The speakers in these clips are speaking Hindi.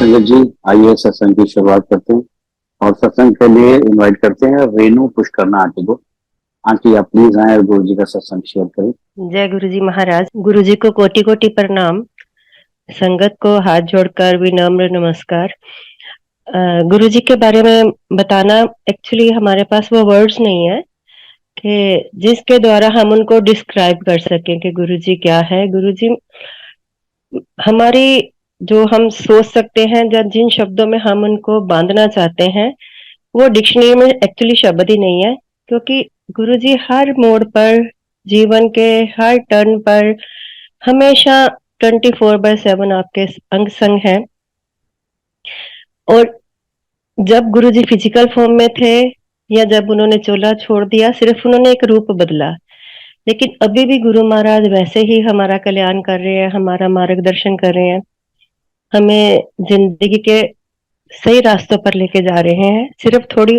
संगत जी, आइए सत्संग की शुरुआत करते हैं और सत्संग के लिए इनवाइट करते हैं रेनू पुष्करना आंटी को। आंटी आप प्लीज आए और गुरु जी का सत्संग शेयर करें। जय गुरु जी महाराज। गुरु जी को कोटि कोटि प्रणाम। संगत को हाथ जोड़कर विनम्र नमस्कार। गुरु जी के बारे में बताना, एक्चुअली हमारे पास वो वर्ड्स नहीं है कि जिसके द्वारा हम उनको डिस्क्राइब कर सकें कि गुरु जी क्या है। गुरु जी हमारी, जो हम सोच सकते हैं, जिन शब्दों में हम उनको बांधना चाहते हैं, वो डिक्शनरी में एक्चुअली शब्द ही नहीं है। क्योंकि गुरु जी हर मोड़ पर, जीवन के हर टर्न पर हमेशा 24/7 आपके अंग संग है। और जब गुरुजी फिजिकल फॉर्म में थे या जब उन्होंने चोला छोड़ दिया, सिर्फ उन्होंने एक रूप बदला, लेकिन अभी भी गुरु महाराज वैसे ही हमारा कल्याण कर रहे हैं, हमारा मार्गदर्शन कर रहे हैं, हमें जिंदगी के सही रास्तों पर लेके जा रहे हैं। सिर्फ थोड़ी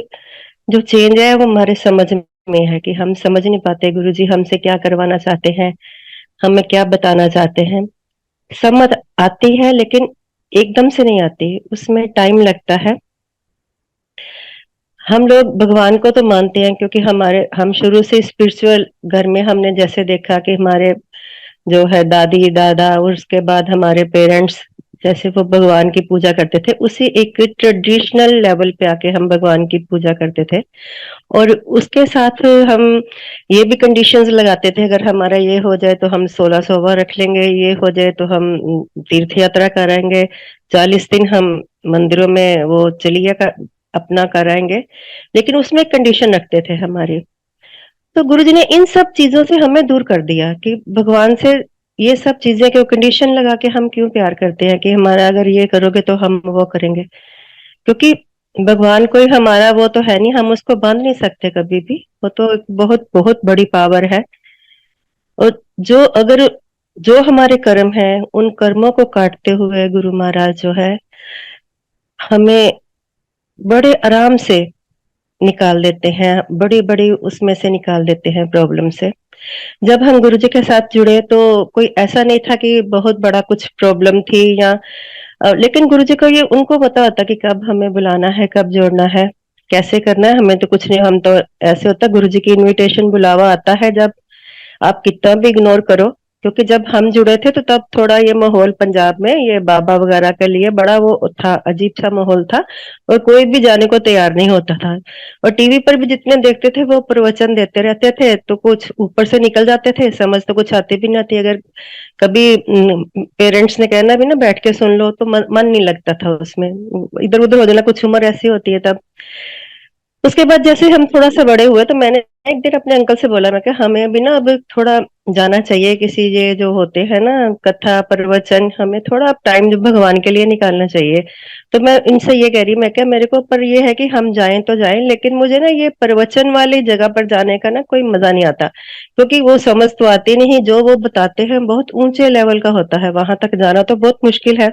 जो चेंज है वो हमारे समझ में है कि हम समझ नहीं पाते गुरु जी हमसे क्या करवाना चाहते हैं, हमें क्या बताना चाहते हैं। समझ आती है लेकिन एकदम से नहीं आती, उसमें टाइम लगता है। हम लोग भगवान को तो मानते हैं क्योंकि हम शुरू से स्पिरिचुअल घर में हमने जैसे देखा कि हमारे जो है दादी दादा और उसके बाद हमारे पेरेंट्स जैसे वो भगवान की पूजा करते थे, उसी एक ट्रेडिशनल लेवल पे आके हम भगवान की पूजा करते थे। और उसके साथ हम ये भी कंडीशंस लगाते थे, अगर हमारा ये हो जाए तो हम 16 सोमवार रख लेंगे, ये हो जाए तो हम तीर्थ यात्रा कराएंगे, 40 दिन हम मंदिरों में वो चलिए अपना कराएंगे। लेकिन उसमें कंडीशन रखते थे हमारी। तो गुरुजी ने इन सब चीजों से हमें दूर कर दिया कि भगवान से ये सब चीजें क्यों कंडीशन लगा के हम क्यों प्यार करते हैं कि हमारा अगर ये करोगे तो हम वो करेंगे। क्योंकि भगवान कोई हमारा वो तो है नहीं, हम उसको बांध नहीं सकते कभी भी। वो तो एक बहुत बहुत बड़ी पावर है। और जो हमारे कर्म है, उन कर्मों को काटते हुए गुरु महाराज जो है हमें बड़े आराम से निकाल देते हैं, बड़ी बड़ी उसमें से निकाल देते हैं प्रॉब्लम से। जब हम गुरुजी के साथ जुड़े तो कोई ऐसा नहीं था कि बहुत बड़ा कुछ प्रॉब्लम थी या लेकिन गुरुजी को ये उनको पता होता कि कब हमें बुलाना है, कब जोड़ना है, कैसे करना है। हमें तो कुछ नहीं, हम तो ऐसे होता गुरुजी की इनविटेशन बुलावा आता है जब आप कितना भी इग्नोर करो। क्योंकि जब हम जुड़े थे तो तब थोड़ा ये माहौल पंजाब में ये बाबा वगैरह के लिए बड़ा वो था, अजीब सा माहौल था और कोई भी जाने को तैयार नहीं होता था। और टीवी पर भी जितने देखते थे वो प्रवचन देते रहते थे, तो कुछ ऊपर से निकल जाते थे, समझ तो कुछ आती भी ना थी। अगर कभी पेरेंट्स ने कहना भी ना बैठ के सुन लो तो मन नहीं लगता था उसमें, इधर उधर हो जाना, कुछ उम्र ऐसी होती है तब। उसके बाद जैसे हम थोड़ा सा बड़े हुए तो मैंने एक दिन अपने अंकल से बोला, मैं कहा हमें अभी ना अब थोड़ा जाना चाहिए किसी, ये जो होते हैं ना कथा प्रवचन, हमें थोड़ा टाइम जो भगवान के लिए निकालना चाहिए। तो मैं इनसे ये कह रही, मैं क्या मेरे को पर ये है कि हम जाएं तो जाएं, लेकिन मुझे ना ये प्रवचन वाली जगह पर जाने का ना कोई मजा नहीं आता। क्योंकि वो समझ तो आती नहीं, जो वो बताते हैं बहुत ऊंचे लेवल का होता है, वहां तक जाना तो बहुत मुश्किल है।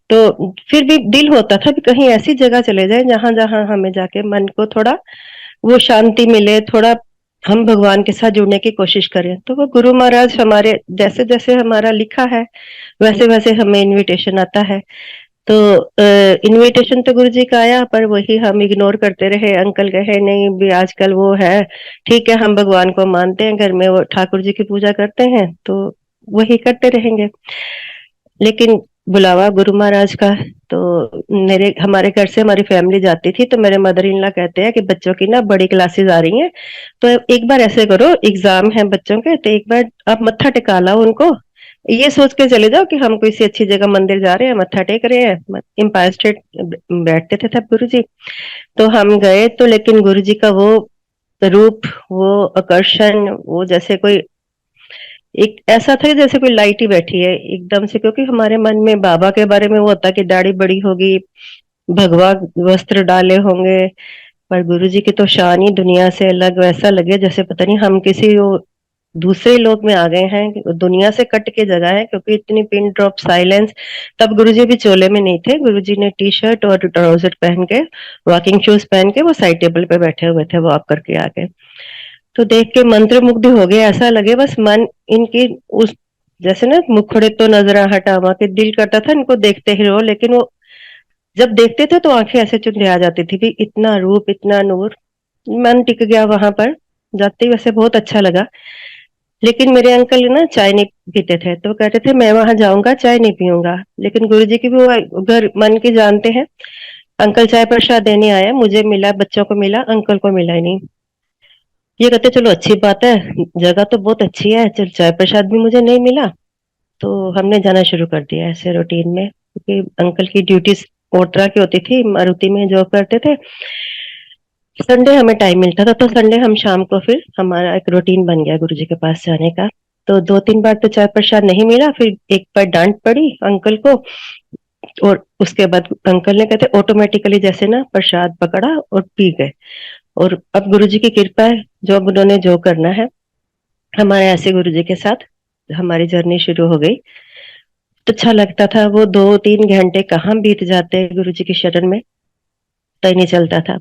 तो फिर भी दिल होता था कि कहीं ऐसी जगह चले जाएं जहां जहां हमें जाके मन को थोड़ा वो शांति मिले, थोड़ा हम भगवान के साथ जुड़ने की कोशिश करें। तो वो गुरु महाराज हमारे जैसे जैसे हमारा लिखा है वैसे वैसे हमें इनविटेशन आता है। तो इनविटेशन तो गुरु जी का आया, पर वही हम इग्नोर करते रहे। अंकल कहे नहीं भी आजकल वो है, ठीक है हम भगवान को मानते हैं, घर में वो ठाकुर जी की पूजा करते हैं तो वही करते रहेंगे। लेकिन बुलावा गुरु महाराज का, तो मेरे हमारे घर से हमारी फैमिली जाती थी, तो मेरे मदर इन लॉ कहते हैं कि बच्चों की ना बड़ी क्लासेस आ रही हैं, तो एक बार ऐसे करो, एग्जाम है बच्चों के, तो एक बार आप मत्था टिका लाओ उनको, ये सोच के चले जाओ कि हम किसी अच्छी जगह मंदिर जा रहे हैं, मत्था टेक रहे हैं। एम्पायर स्टेट बैठते थे तब गुरु जी। तो हम गए तो लेकिन गुरु जी का वो रूप, वो आकर्षण, वो जैसे कोई एक ऐसा था जैसे कोई लाइट ही बैठी है एकदम से। क्योंकि हमारे मन में बाबा के बारे में वो होता कि दाढ़ी बड़ी होगी, भगवा वस्त्र डाले होंगे, पर गुरुजी की तो शान ही दुनिया से अलग, वैसा लगे जैसे पता नहीं हम किसी वो दूसरे लोक में आ गए हैं, दुनिया से कट के जगह है। क्योंकि इतनी पिन ड्रॉप साइलेंस। तब गुरुजी भी चोले में नहीं थे, गुरुजी ने टी शर्ट और ट्राउजर पहन के, वॉकिंग शूज पहन के वो साइड टेबल पे बैठे हुए थे वॉक करके आके। तो देख के मंत्रमुग्ध हो गए, ऐसा लगे बस मन इनकी उस जैसे ना मुखड़े तो नजरा हटावा के दिल करता था इनको देखते ही रहो। लेकिन वो जब देखते थे तो आंखें ऐसे चुंधे आ जाती थी, भी इतना रूप, इतना नूर। मन टिक गया वहां पर जाते ही, वैसे बहुत अच्छा लगा। लेकिन मेरे अंकल ना चाय नहीं पीते थे, तो कहते थे मैं वहां जाऊंगा चाय नहीं पीऊंगा। लेकिन गुरुजी की भी वो घर मन की जानते हैं। अंकल चाय प्रसाद देने आए, मुझे मिला, बच्चों को मिला, अंकल को मिला ही नहीं। ये कहते चलो अच्छी बात है, जगह तो बहुत अच्छी है, चल चाय प्रसाद भी मुझे नहीं मिला। तो हमने जाना शुरू कर दिया ऐसे रूटीन में, क्योंकि अंकल की ड्यूटीज और तरह की होती थी, मारुति में जॉब करते थे। संडे हमें टाइम मिलता था, तो संडे हम शाम को, फिर हमारा एक रूटीन बन गया गुरुजी के पास जाने का। तो 2-3 बार तो चाय प्रसाद नहीं मिला, फिर एक बार डांट पड़ी अंकल को। और उसके बाद अंकल ने कहते ऑटोमेटिकली जैसे ना प्रसाद पकड़ा और पी गए। और अब गुरुजी की कृपा है, जो अब उन्होंने जो करना है हमारे ऐसे गुरुजी के साथ हमारी जर्नी शुरू हो गई। तो अच्छा लगता था, वो 2-3 घंटे कहाँ बीत जाते गुरुजी की शरण में, पता ही नहीं चलता था।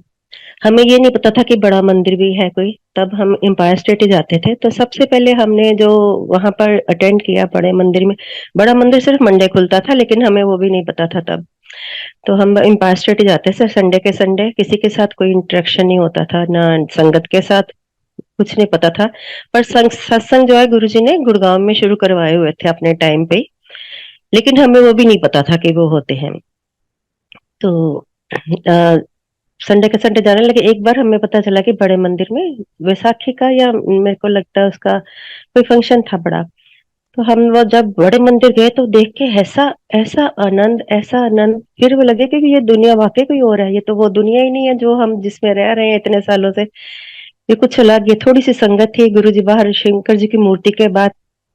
हमें ये नहीं पता था कि बड़ा मंदिर भी है कोई, तब हम एम्पायर स्टेट ही जाते थे। तो सबसे पहले हमने जो वहां पर अटेंड किया बड़े मंदिर में, बड़ा मंदिर सिर्फ मंडे खुलता था, लेकिन हमें वो भी नहीं पता था तब। तो हम एम्पायर स्टेट ही जाते थे संडे के संडे, किसी के साथ कोई इंटरेक्शन नहीं होता था, ना संगत के साथ, कुछ नहीं पता था। पर सत्संग जो है गुरुजी ने गुड़गांव में शुरू करवाए हुए थे अपने टाइम पे ही, लेकिन हमें वो भी नहीं पता था कि वो होते हैं। तो संडे के संडे जाने लगे। एक बार हमें पता चला कि बड़े मंदिर में वैसाखी का, या मेरे को लगता है उसका कोई फंक्शन था बड़ा। तो हम वो जब बड़े मंदिर गए तो देख के ऐसा ऐसा आनंद, ऐसा आनंद, फिर वो लगे कि ये दुनिया वाकई कोई और है, ये तो वो दुनिया ही नहीं है जो हम जिसमें रह रहे हैं इतने सालों से। ये कुछ अलग, ये थोड़ी सी संगत थी। गुरु जी बाहर शंकर जी की मूर्ति के बाद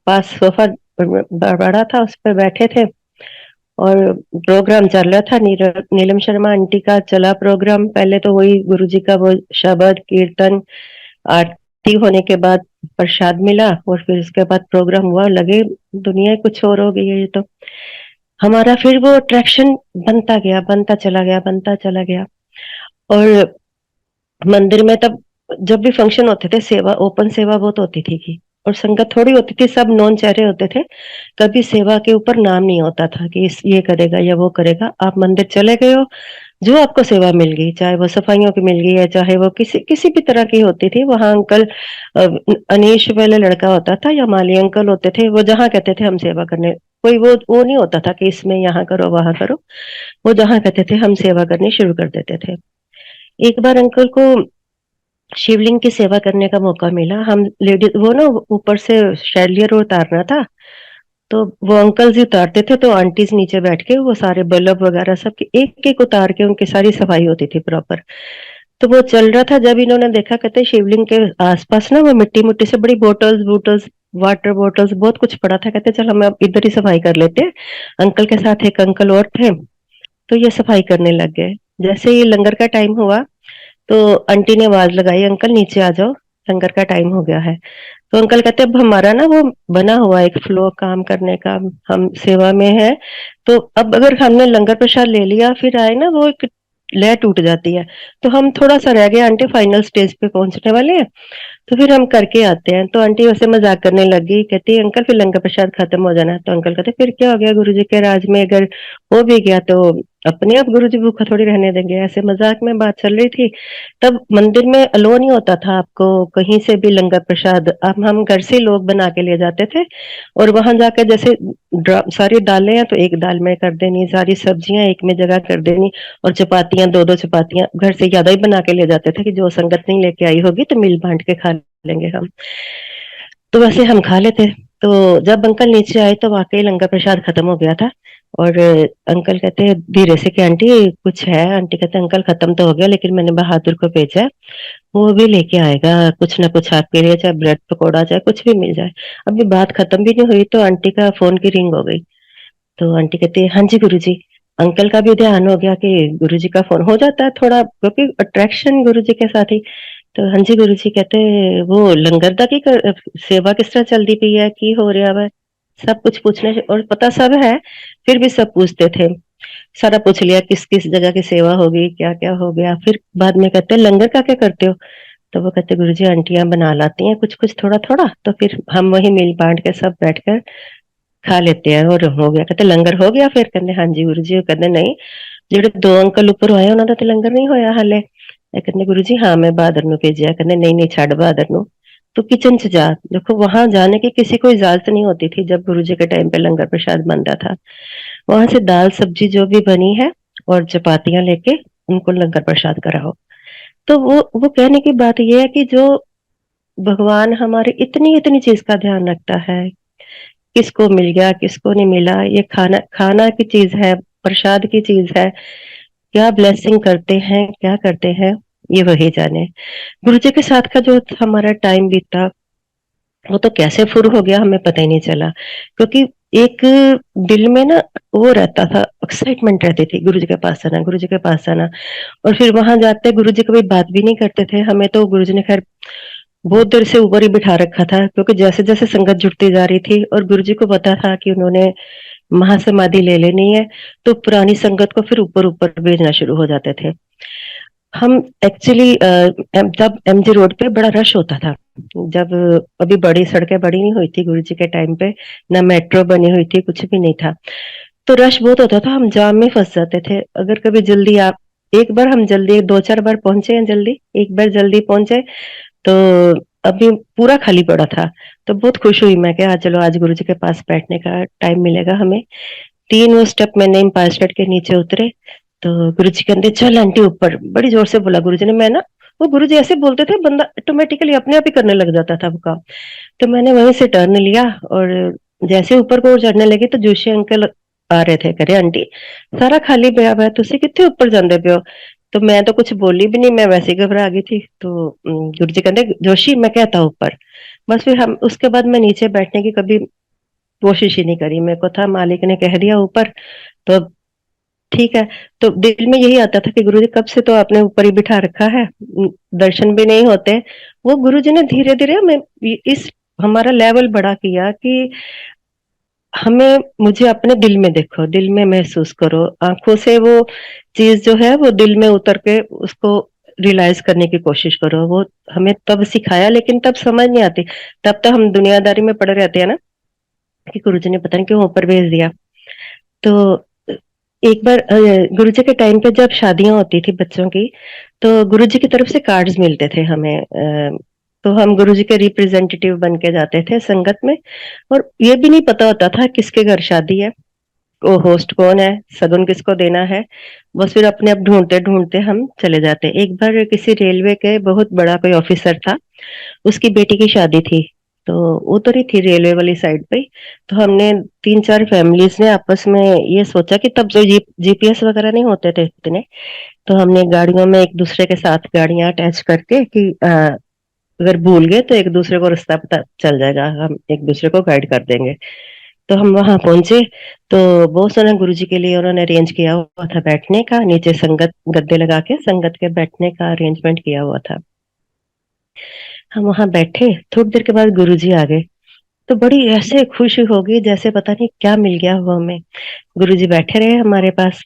पास सोफा बड़ा था, उस पर बैठे थे और प्रोग्राम चल रहा था। नीलम शर्मा आंटी का चला प्रोग्राम। पहले तो वही गुरुजी का वो शबद कीर्तन, आरती होने के बाद प्रसाद मिला, और फिर उसके बाद प्रोग्राम हुआ। लगे दुनिया ही कुछ और हो गई है ये तो। हमारा फिर वो अट्रैक्शन बनता गया, बनता चला गया, बनता चला गया। और मंदिर में तब जब भी फंक्शन होते थे, सेवा, ओपन सेवा बहुत होती थी की, और संगत थोड़ी होती थी, सब नॉन चेहरे होते थे। कभी सेवा के ऊपर नाम नहीं होता था कि ये करेगा या वो करेगा। आप मंदिर चले गए हो, जो आपको सेवा मिल गई, चाहे वो सफाइयों की मिल गई है, चाहे वो किसी किसी भी तरह की होती थी। वहां अंकल अनीश वाले लड़का होता था, या माली अंकल होते थे, वो जहाँ कहते थे हम सेवा करने, कोई वो नहीं होता था कि इसमें यहाँ करो वहां करो। वो जहाँ कहते थे हम सेवा करनी शुरू कर देते थे। एक बार अंकल को शिवलिंग की सेवा करने का मौका मिला। हम लेडीज, वो ना ऊपर से शैलियर उतारना था, तो वो अंकल जी उतारते थे, तो आंटीज नीचे बैठ के वो सारे बल्ब वगैरह सब एक एक उतार के उनकी सारी सफाई होती थी प्रॉपर। तो वो चल रहा था, जब इन्होंने देखा, कहते शिवलिंग के आसपास ना वो मिट्टी मिट्टी से बड़ी बोटल्स बोटल्स, वाटर बोटल्स, बहुत कुछ पड़ा था। कहते चल हम अब इधर ही सफाई कर लेते हैं। अंकल के साथ एक अंकल और थे, तो ये सफाई करने लग गए। जैसे ही लंगर का टाइम हुआ, तो आंटी ने आवाज लगाई, अंकल नीचे आ जाओ, लंगर का टाइम हो गया है। तो अंकल कहते अब हमारा ना वो बना हुआ एक फ्लो काम करने का, हम सेवा में है। तो अब अगर हमने लंगर प्रसाद ले लिया फिर आए ना, वो एक लय टूट जाती है। तो हम थोड़ा सा रह गए आंटी, फाइनल स्टेज पे पहुंचने वाले हैं, तो फिर हम करके आते हैं। तो आंटी वैसे मजाक करने लगी, कहती अंकल फिर लंगर प्रसाद खत्म हो जाना है। तो अंकल कहते फिर क्या हो गया, गुरुजी के राज में अगर हो भी गया तो अपने आप गुरुजी भूखा थोड़ी रहने देंगे। ऐसे मजाक में बात चल रही थी। तब मंदिर में अलो नहीं होता था आपको कहीं से भी लंगर प्रसाद, अब हम घर से लोग बना के ले जाते थे। और वहां जाकर जैसे सारी दालें हैं तो एक दाल में कर देनी, सारी सब्जियां एक में जगह कर देनी, और चपातियां 2-2 चपातियां घर से ज्यादा ही बना के ले जाते थे कि जो संगत नहीं लेके आई होगी तो मिल बांट के खा लेंगे हम। तो वैसे हम खा लेते। तो जब अंकल नीचे आए तो वाकई लंगर प्रसाद खत्म हो गया था। और अंकल कहते धीरे से कि आंटी कुछ है। आंटी कहते अंकल खत्म तो हो गया, लेकिन मैंने बहादुर को भेजा है, वो भी लेके आएगा कुछ ना कुछ आपके लिए, चाहे ब्रेड पकौड़ा चाहे कुछ भी मिल जाए। अभी बात खत्म भी नहीं हुई तो आंटी का फोन की रिंग हो गई। तो आंटी कहती है हाँ जी गुरुजी। अंकल का भी ध्यान हो गया कि गुरुजी का फोन हो जाता है थोड़ा, क्योंकि अट्रैक्शन गुरुजी के साथ ही। तो हाँ जी गुरुजी कहते वो लंगर दा की सेवा किस तरह चलती पई है, की हो रहा है, सब कुछ पूछने और पता सब है, फिर भी सब पूछते थे। सारा पूछ लिया किस किस जगह की सेवा होगी, क्या क्या हो गया। फिर बाद में कहते लंगर का क्या करते हो। तो वो कहते गुरुजी आंटियां बना लाती हैं कुछ कुछ थोड़ा थोड़ा, तो फिर हम वही मिल बांट के सब बैठकर खा लेते हैं और हो गया। कहते लंगर हो गया फिर, कहते हाँ जी गुरु जी। कहते नहीं, ਜਿਹੜੇ ਦੋ ਅੰਕਲ ਉੱਪਰ ਆਏ ਉਹਨਾਂ ਦਾ ਤੇ ਲੰਗਰ ਨਹੀਂ ਹੋਇਆ ਹਾਲੇ। ਇਹ ਕਹਿੰਦੇ गुरु जी हाँ मैं बहादुर ਨੂੰ ਭੇਜਿਆ। कहते नहीं नहीं ਛੱਡ बहादुर ਨੂੰ, तो किचन से जा। देखो वहां जाने की किसी को इजाजत नहीं होती थी जब गुरु जी के टाइम पे लंगर प्रसाद बनता था। वहां से दाल सब्जी जो भी बनी है और चपातियां लेके उनको लंगर प्रसाद कराओ। तो वो कहने की बात ये है कि जो भगवान हमारे इतनी इतनी चीज का ध्यान रखता है, किसको मिल गया किसको नहीं मिला, ये खाना खाना की चीज है, प्रसाद की चीज है, क्या ब्लेसिंग करते हैं क्या करते हैं ये वही जाने। गुरु जी के साथ का जो हमारा टाइम बीता वो तो कैसे फुर हो गया हमें पता ही नहीं चला, क्योंकि एक दिल में ना वो रहता था, एक्साइटमेंट रहती थी गुरु जी के पास आना गुरु जी के पास आना। और फिर वहां जाते गुरु जी कभी बात भी नहीं करते थे, हमें तो गुरु जी ने खैर बहुत देर से ऊपर ही बिठा रखा था, क्योंकि जैसे जैसे संगत जुटती जा रही थी और गुरु जी को पता था कि उन्होंने महासमाधि ले लेनी है, तो पुरानी संगत को फिर ऊपर ऊपर भेजना शुरू हो जाते थे। हम एक्चुअली जब एमजी रोड पे बड़ा रश होता था, जब अभी बड़ी सड़कें बड़ी नहीं हुई थी गुरु जी के टाइम पे, ना मेट्रो बनी हुई थी, कुछ भी नहीं था, तो रश बहुत होता था, हम जाम में फंस जाते थे। अगर कभी जल्दी आप एक बार हम जल्दी 2-4 बार पहुंचे हैं जल्दी, एक बार जल्दी पहुंचे तो अभी पूरा खाली पड़ा था। तो बहुत खुश हुई मैं कि हाँ चलो आज गुरु जी के पास बैठने का टाइम मिलेगा हमें। 3 वो स्टेप मैंने एम्पायर स्टेट के नीचे उतरे तो गुरु जी कहते चल आंटी ऊपर, बड़ी जोर से बोला गुरु जी ने। मैं ना वो गुरु जी ऐसे बोलते थे बंदा ऑटोमेटिकली अपने आप ही करने लग जाता था वो काम। तो मैंने वहीं से टर्न लिया और जैसे ऊपर को चढ़ने लगी तो जोशी अंकल आ रहे थे, करे आंटी सारा खाली पिया हुआ है, तुसी कितने ऊपर जाते पे हो। तो मैं तो कुछ बोली भी नहीं, मैं वैसे ही घबरा गई थी। तो गुरु जी कहते जोशी मैं कहता ऊपर। बस फिर हम उसके बाद मैं नीचे बैठने की कभी कोशिश ही नहीं करी, मेरे को था मालिक ने कह दिया ऊपर तो अब ठीक है। तो दिल में यही आता था कि गुरुजी कब से तो आपने ऊपर ही बिठा रखा है, दर्शन भी नहीं होते। वो गुरुजी ने धीरे धीरे हमें इस हमारा लेवल बड़ा किया कि हमें मुझे अपने दिल में देखो, दिल में महसूस करो, आंखों से वो चीज जो है वो दिल में उतर के उसको रियलाइज करने की कोशिश करो। वो हमें तब सिखाया लेकिन तब समझ नहीं आती, तब तो हम दुनियादारी में पड़े रहते हैं ना कि गुरुजी ने पता नहीं क्यों ऊपर भेज दिया। तो एक बार गुरुजी के टाइम पे जब शादियां होती थी बच्चों की, तो गुरुजी की तरफ से कार्ड्स मिलते थे हमें। तो हम गुरुजी के रिप्रेजेंटेटिव बन के जाते थे संगत में, और ये भी नहीं पता होता था किसके घर शादी है, वो होस्ट कौन है, सगुन किसको देना है। बस फिर अपने आप ढूंढते ढूंढते हम चले जाते। एक बार किसी रेलवे के बहुत बड़ा कोई ऑफिसर था, उसकी बेटी की शादी थी, तो उतरी थी रेलवे वाली साइड पे। तो हमने 3-4 फैमिलीज ने आपस में ये सोचा कि तब जो जीपीएस वगैरह नहीं होते थे इतने, तो हमने गाड़ियों में एक दूसरे के साथ गाड़ियां अटैच करके कि अगर भूल गए तो एक दूसरे को रास्ता पता चल जाएगा, हम एक दूसरे को गाइड कर देंगे। तो हम वहां पहुंचे तो बहुत सारा गुरु जी के लिए उन्होंने अरेंज किया हुआ था बैठने का, नीचे संगत गद्दे लगा के संगत के बैठने का अरेंजमेंट किया हुआ था। हम वहां बैठे, थोड़ी देर के बाद गुरुजी आ गए, तो बड़ी ऐसे खुशी हो गई जैसे पता नहीं क्या मिल गया हुआ हमें। गुरुजी बैठे रहे हमारे पास,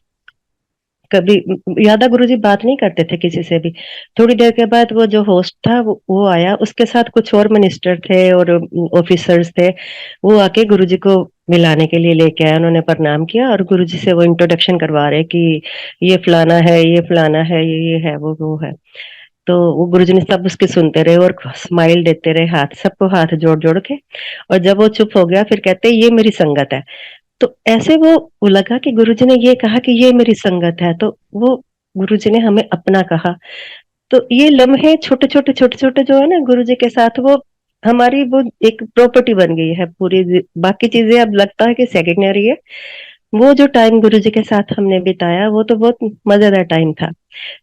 कभी यादा गुरुजी बात नहीं करते थे किसी से भी। थोड़ी देर के बाद वो जो होस्ट था वो आया, उसके साथ कुछ और मिनिस्टर थे और ऑफिसर्स थे। वो आके गुरुजी को मिलाने के लिए लेके आए, उन्होंने प्रणाम किया और गुरुजी से वो इंट्रोडक्शन करवा रहे कि ये फलाना है ये फलाना है ये है वो है। तो वो गुरुजी ने सब उसके सुनते रहे और स्माइल देते रहे, हाथ सबको हाथ जोड़ जोड़ के। और जब वो चुप हो गया फिर कहते ये मेरी संगत है। तो ऐसे वो लगा कि गुरुजी ने ये कहा कि ये मेरी संगत है, तो वो गुरुजी ने हमें अपना कहा। तो ये लम्हे छोटे छोटे जो है ना गुरुजी के साथ, वो हमारी वो एक प्रॉपर्टी बन गई है पूरी। बाकी चीजें अब लगता है कि सेकेंडरी है। वो जो टाइम गुरुजी के साथ हमने बिताया वो तो बहुत मजेदार टाइम था।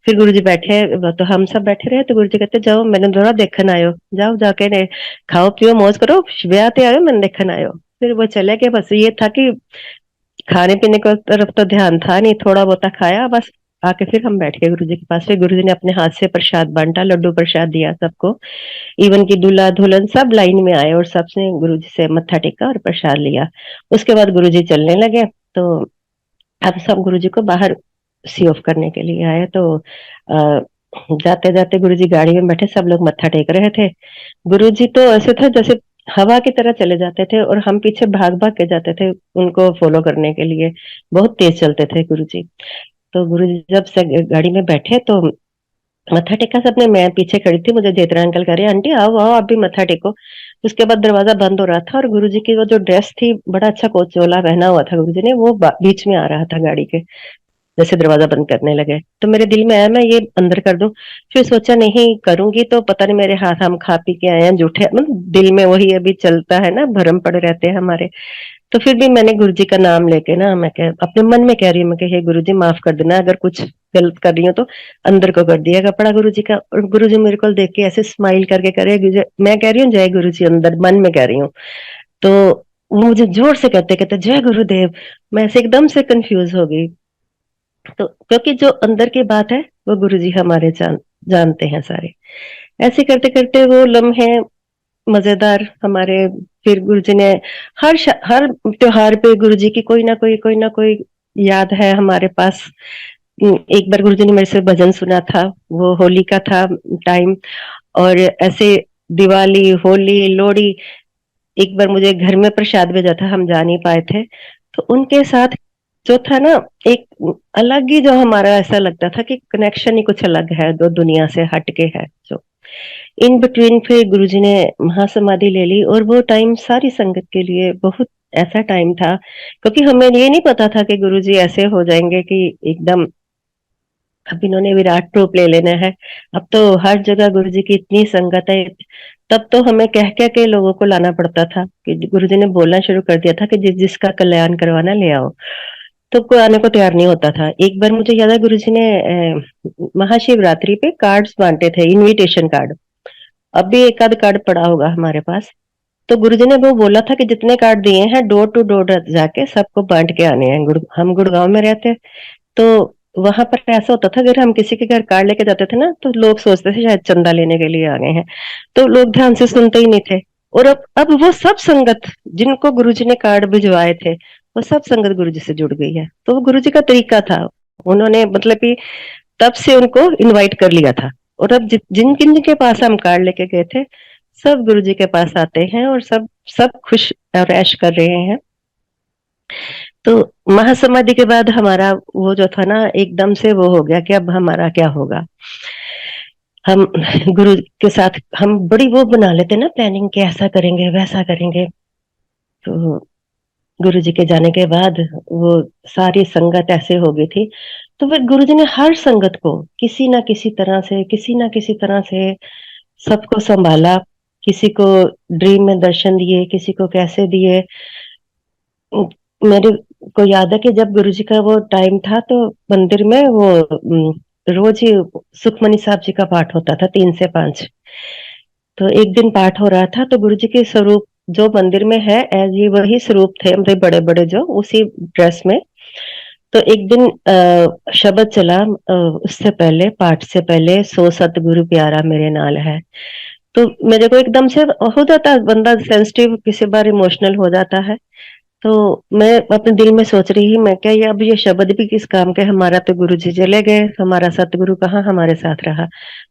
फिर गुरुजी बैठे, तो हम सब बैठे रहे, तो गुरुजी कहते जाओ मैंने थोड़ा देखन आयो, जाओ जाके ने खाओ पियो मौज करो, ब्याह ते आयो मैंने देखन आयो। फिर वो चले गए। बस ये था कि खाने पीने की तरफ तो ध्यान था नहीं, थोड़ा बहुत खाया बस। आके फिर हम बैठ गए गुरुजी के पास। फिर गुरुजी ने अपने हाथ से प्रसाद बांटा, लड्डू प्रसाद दिया सबको, इवन की दूल्हा दुल्हन सब लाइन में आए और सबने गुरुजी से मत्था टेका और प्रसाद लिया। उसके बाद गुरुजी चलने लगे, तो हम सब गुरुजी को बाहर सी ऑफ करने के लिए आए। तो जाते जाते गुरुजी गाड़ी में बैठे, सब लोग मत्था टेक रहे थे। गुरुजी तो ऐसे था जैसे हवा की तरह चले जाते थे और हम पीछे भाग भाग के जाते थे उनको फॉलो करने के लिए, बहुत तेज चलते थे गुरुजी। तो गुरुजी जब से गाड़ी में बैठे तो मत्था टेका सबने। मैं पीछे खड़ी थी, मुझे जेठरा अंकल कह रहे आंटी आओ आओ आप भी मत्था टेको। उसके बाद दरवाजा बंद हो रहा था और गुरुजी की वो जो ड्रेस थी, बड़ा अच्छा कोचोला पहना हुआ था गुरुजी ने, वो बीच में आ रहा था गाड़ी के, जैसे दरवाजा बंद करने लगे। तो मेरे दिल में आया मैं ये अंदर कर दूं। फिर सोचा नहीं करूंगी तो पता नहीं मेरे हाथ, हम खा पी के आए हैं झूठे, मतलब दिल में वही अभी चलता है ना, भरम पड़े रहते हैं हमारे। तो फिर भी मैंने गुरुजी का नाम लेके ना, मैं कह अपने मन में कह रही हूँ मैं कि हे गुरुजी माफ कर देना, अगर कुछ गलत कर रही हूँ तो। अंदर को कर दिया कपड़ा गुरुजी का, और गुरुजी मेरे को देख के ऐसे स्माइल करके कह रहे मैं कह रही हूँ जय गुरुजी, अंदर मन में कह रही हूँ। तो वो मुझे जोर से कहते कहते जय गुरुदेव। मैं ऐसे एकदम से कंफ्यूज हो गई। तो क्योंकि जो अंदर की बात है वो गुरुजी हमारे जानते हैं सारे। ऐसे करते करते वो लम्हे मजेदार हमारे। फिर गुरुजी ने हर त्योहार पे गुरुजी की कोई ना कोई याद है हमारे पास। एक बार गुरुजी ने मेरे से भजन सुना था, वो होली का था टाइम। और ऐसे दिवाली, होली, लोहड़ी, एक बार मुझे घर में प्रसाद भेजा था, हम जा नहीं पाए थे। तो उनके साथ जो था ना, एक अलग ही जो हमारा ऐसा लगता था कि कनेक्शन ही कुछ अलग है, जो दुनिया से हटके है जो। इन बिटवीन फिर गुरुजी ने महासमाधि ले ली, और वो टाइम सारी संगत के लिए बहुत ऐसा टाइम था, क्योंकि हमें ये नहीं पता था कि गुरुजी ऐसे हो जाएंगे कि एकदम अब इन्होंने विराट रूप ले लेना है। अब तो हर जगह गुरुजी की इतनी संगत है। तब तो हमें कह कह के लोगों को लाना पड़ता था, कि गुरुजी ने बोलना शुरू कर दिया था कि जिसका कल्याण करवाना ले आओ। तो कोई आने को तैयार नहीं होता था। एक बार मुझे याद है गुरुजी ने महाशिवरात्रि पे कार्ड्स बांटे थे, इनविटेशन कार्ड। अब भी एक आध कार्ड पड़ा होगा हमारे पास। तो गुरुजी ने वो बोला था कि जितने कार्ड दिए हैं डोर टू डोर जाके सबको बांट के आने हैं। हम गुड़गांव में रहते, तो वहां पर ऐसा होता था, अगर हम किसी के घर कार्ड लेके जाते थे ना, तो लोग सोचते थे शायद चंदा लेने के लिए आ गए हैं। तो लोग ध्यान से सुनते ही नहीं थे। और अब वो सब संगत जिनको गुरुजी ने कार्ड भिजवाए थे, वो सब संगत गुरुजी से जुड़ गई है। तो वो गुरुजी का तरीका था, उन्होंने मतलब कि तब से उनको इनवाइट कर लिया था। और अब जिन किन के पास हम कार्ड लेके गए थे, सब गुरुजी के पास आते हैं, और सब सब खुश और ऐश कर रहे हैं। तो महासमाधि के बाद हमारा वो जो था ना, एकदम से वो हो गया कि अब हमारा क्या होगा। हम गुरु के साथ हम बड़ी वो बना लेते ना प्लानिंग, कि ऐसा करेंगे वैसा करेंगे। तो गुरु जी के जाने के बाद वो सारी संगत ऐसे हो गई थी। तो फिर गुरु जी ने हर संगत को किसी ना किसी तरह से सबको संभाला। किसी को ड्रीम में दर्शन दिए, किसी को कैसे दिए। मेरे को याद है कि जब गुरुजी का वो टाइम था, तो मंदिर में वो रोज ही सुखमनी साहब जी का पाठ होता था 3 से 5। तो एक दिन पाठ हो रहा था, तो गुरुजी के स्वरूप जो मंदिर में है एज ये वही स्वरूप थे, मतलब बड़े बड़े जो उसी ड्रेस में। तो एक दिन शब्द चला, उससे पहले पाठ से पहले, सो सतगुरु प्यारा मेरे नाल है। तो मेरे को एकदम से हो जाता है, बंदा सेंसिटिव किसी बार इमोशनल हो जाता है। तो मैं अपने दिल में सोच रही मैं क्या, ये अब ये शब्द भी किस काम के, हमारा तो गुरु जी चले गए, हमारा सतगुरु कहाँ हमारे साथ रहा।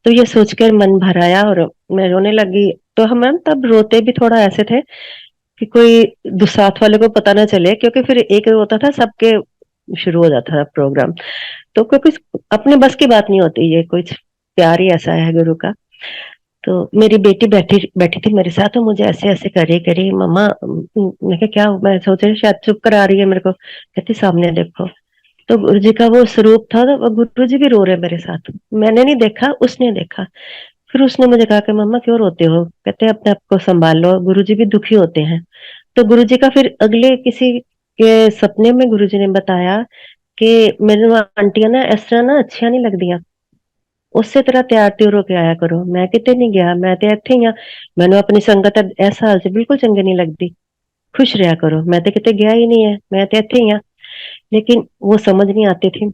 तो ये सोचकर मन भर आया और मैं रोने लगी। तो हम तब रोते भी थोड़ा ऐसे थे कि कोई साथ वाले को पता ना चले, क्योंकि फिर एक होता था सबके शुरू हो जाता था प्रोग्राम। तो क्योंकि अपने बस की बात नहीं होती, ये कुछ प्यार ही ऐसा है गुरु का। तो मेरी बेटी बैठी बैठी थी मेरे साथ, तो मुझे ऐसे ऐसे करे करी मम्मा, मैं क्या, मैं सोच रही शायद चुप करा रही है मेरे को। कहती सामने देखो। तो गुरु जी का वो स्वरूप था, तो गुरु जी भी रो रहे मेरे साथ। मैंने नहीं देखा, उसने देखा। फिर उसने मुझे कहा कि मम्मा क्यों रोते हो। कहते अपने आप को संभाल लो, गुरु जी भी दुखी होते हैं। तो गुरु जी का फिर अगले किसी के सपने में गुरु जी ने बताया कि मेरे आंटियां ना इस तरह ना अच्छियां नहीं लगदियां, ਉਸੇ ਤਰ੍ਹਾਂ ਤਿਆਰ ਤਿਉਰ ਹੋ ਕੇ ਆਇਆ ਕਰੋ। ਮੈਂ ਕਿਤੇ नहीं गया, मैं तो ਇੱਥੇ ही हाँ, मैंने अपनी संगत इस हाल से बिल्कुल चंगी नहीं लगती, खुश रहा करो। मैं तो किते गया ही नहीं है, मैं तो ਇੱਥੇ ही हाँ। लेकिन वो समझ नहीं आती थी।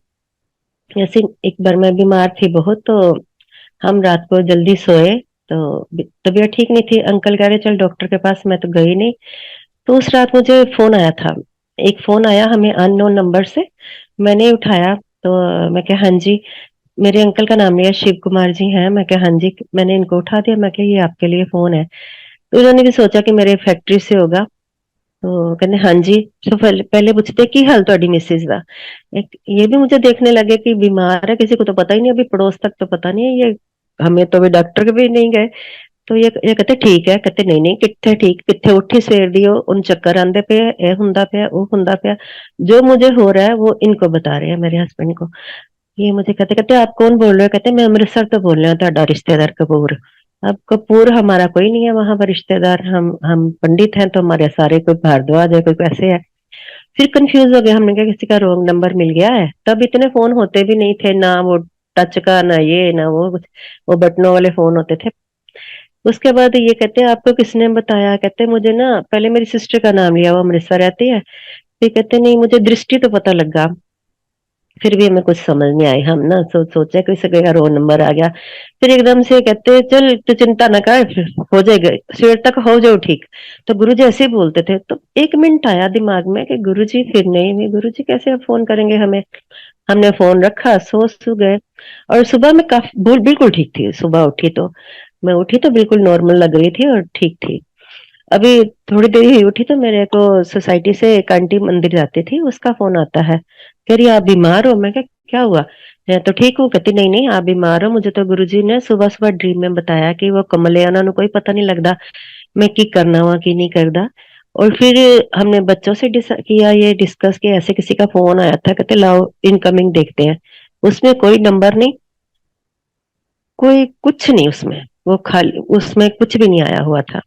ऐसे एक बार मैं बीमार थी बहुत, तो हम रात को जल्दी सोए। तो तबीयत ठीक नहीं थी, अंकल कह रहे चल डॉक्टर के पास, मैं तो गई नहीं। तो उस रात मुझे फोन आया था, एक फोन आया हमें अननोन नंबर से। मैंने उठाया, तो मैं क्या हाँ जी, मेरे अंकल का नाम लिया, शिव कुमार जी हैं। मैं क्या हाँ जी, मैंने इनको उठा दिया, मैं क्या ये आपके लिए फोन है। तो उन्होंने भी सोचा कि मेरे फैक्ट्री से होगा। तो कहने हाँ जी। तो पहले पूछते की हाल ਤੁਹਾਡੀ मिसेज ਦਾ। एक ये भी मुझे देखने लगे कि बीमार है, किसी को तो पता ही नहीं, अभी पड़ोस तक तो पता नहीं है ये, हमें तो अभी डॉक्टर के भी नहीं गए। तो ये कहते ठीक है, कहते नहीं नहीं कित्थे ठीक, कित्थे उठी सवेर दी हो, उन चक्कर आंदे पे, ये हुंदा पे, वो हुंदा पे, जो मुझे हो रहा है वो इनको बता रहे हैं, मेरे हस्बैंड को। ये मुझे कहते कहते आप कौन बोल रहे हो, कहते मैं अमृतसर तो बोल रहा हूँ, ਤੁਹਾਡਾ रिश्तेदार कपूर। अब कपूर हमारा कोई नहीं है वहां पर रिश्तेदार, हम पंडित हैं, तो हमारे सारे कोई भारद्वाज है, कोई कैसे है। फिर कंफ्यूज हो गया, हमने कहा किसी का रॉन्ग नंबर मिल गया है। तब इतने फोन होते भी नहीं थे ना, वो टच का ना ये ना वो कुछ, वो बटनों वाले फोन होते थे। उसके बाद ये कहते हैं आपको किसने बताया, कहते मुझे ना पहले मेरी सिस्टर का नाम लिया, वो अमृतसर रहती है। फिर कहते नहीं मुझे दृष्टि तो पता लगा, फिर भी हमें कुछ समझ नहीं आई, हम ना सोचे किसी का रोल नंबर आ गया। फिर एकदम से कहते चल तू चिंता ना कर, हो जाएगा सवेर तक हो जाओ ठीक। तो गुरुजी ऐसे ही बोलते थे। तो एक मिनट आया दिमाग में कि गुरुजी फिर नहीं हुई, गुरुजी कैसे अब फोन करेंगे हमें। हमने फोन रखा, सो गए। और सुबह में काफी बिल्कुल ठीक थी, सुबह उठी तो मैं उठी तो बिल्कुल नॉर्मल लग रही थी और ठीक थी। अभी थोड़ी देर ही उठी तो मेरे को सोसाइटी से एक आंटी मंदिर जाती थी, उसका फोन आता है, कह रही आप बीमार हो। मैं क्या हुआ, मैं तो ठीक हूँ। कहती नहीं नहीं आप बीमार हो, मुझे तो गुरुजी ने सुबह सुबह ड्रीम में बताया कि वो कमले उन्होंने कोई पता नहीं लगता मैं की करना हुआ की नहीं करदा। और फिर हमने बच्चों से किया ये डिस्कस कि ऐसे किसी का फोन आया था, कहते लाओ इनकमिंग देखते हैं। उसमें कोई नंबर नहीं, कोई कुछ नहीं उसमें, वो खाली उसमें कुछ भी नहीं आया हुआ था।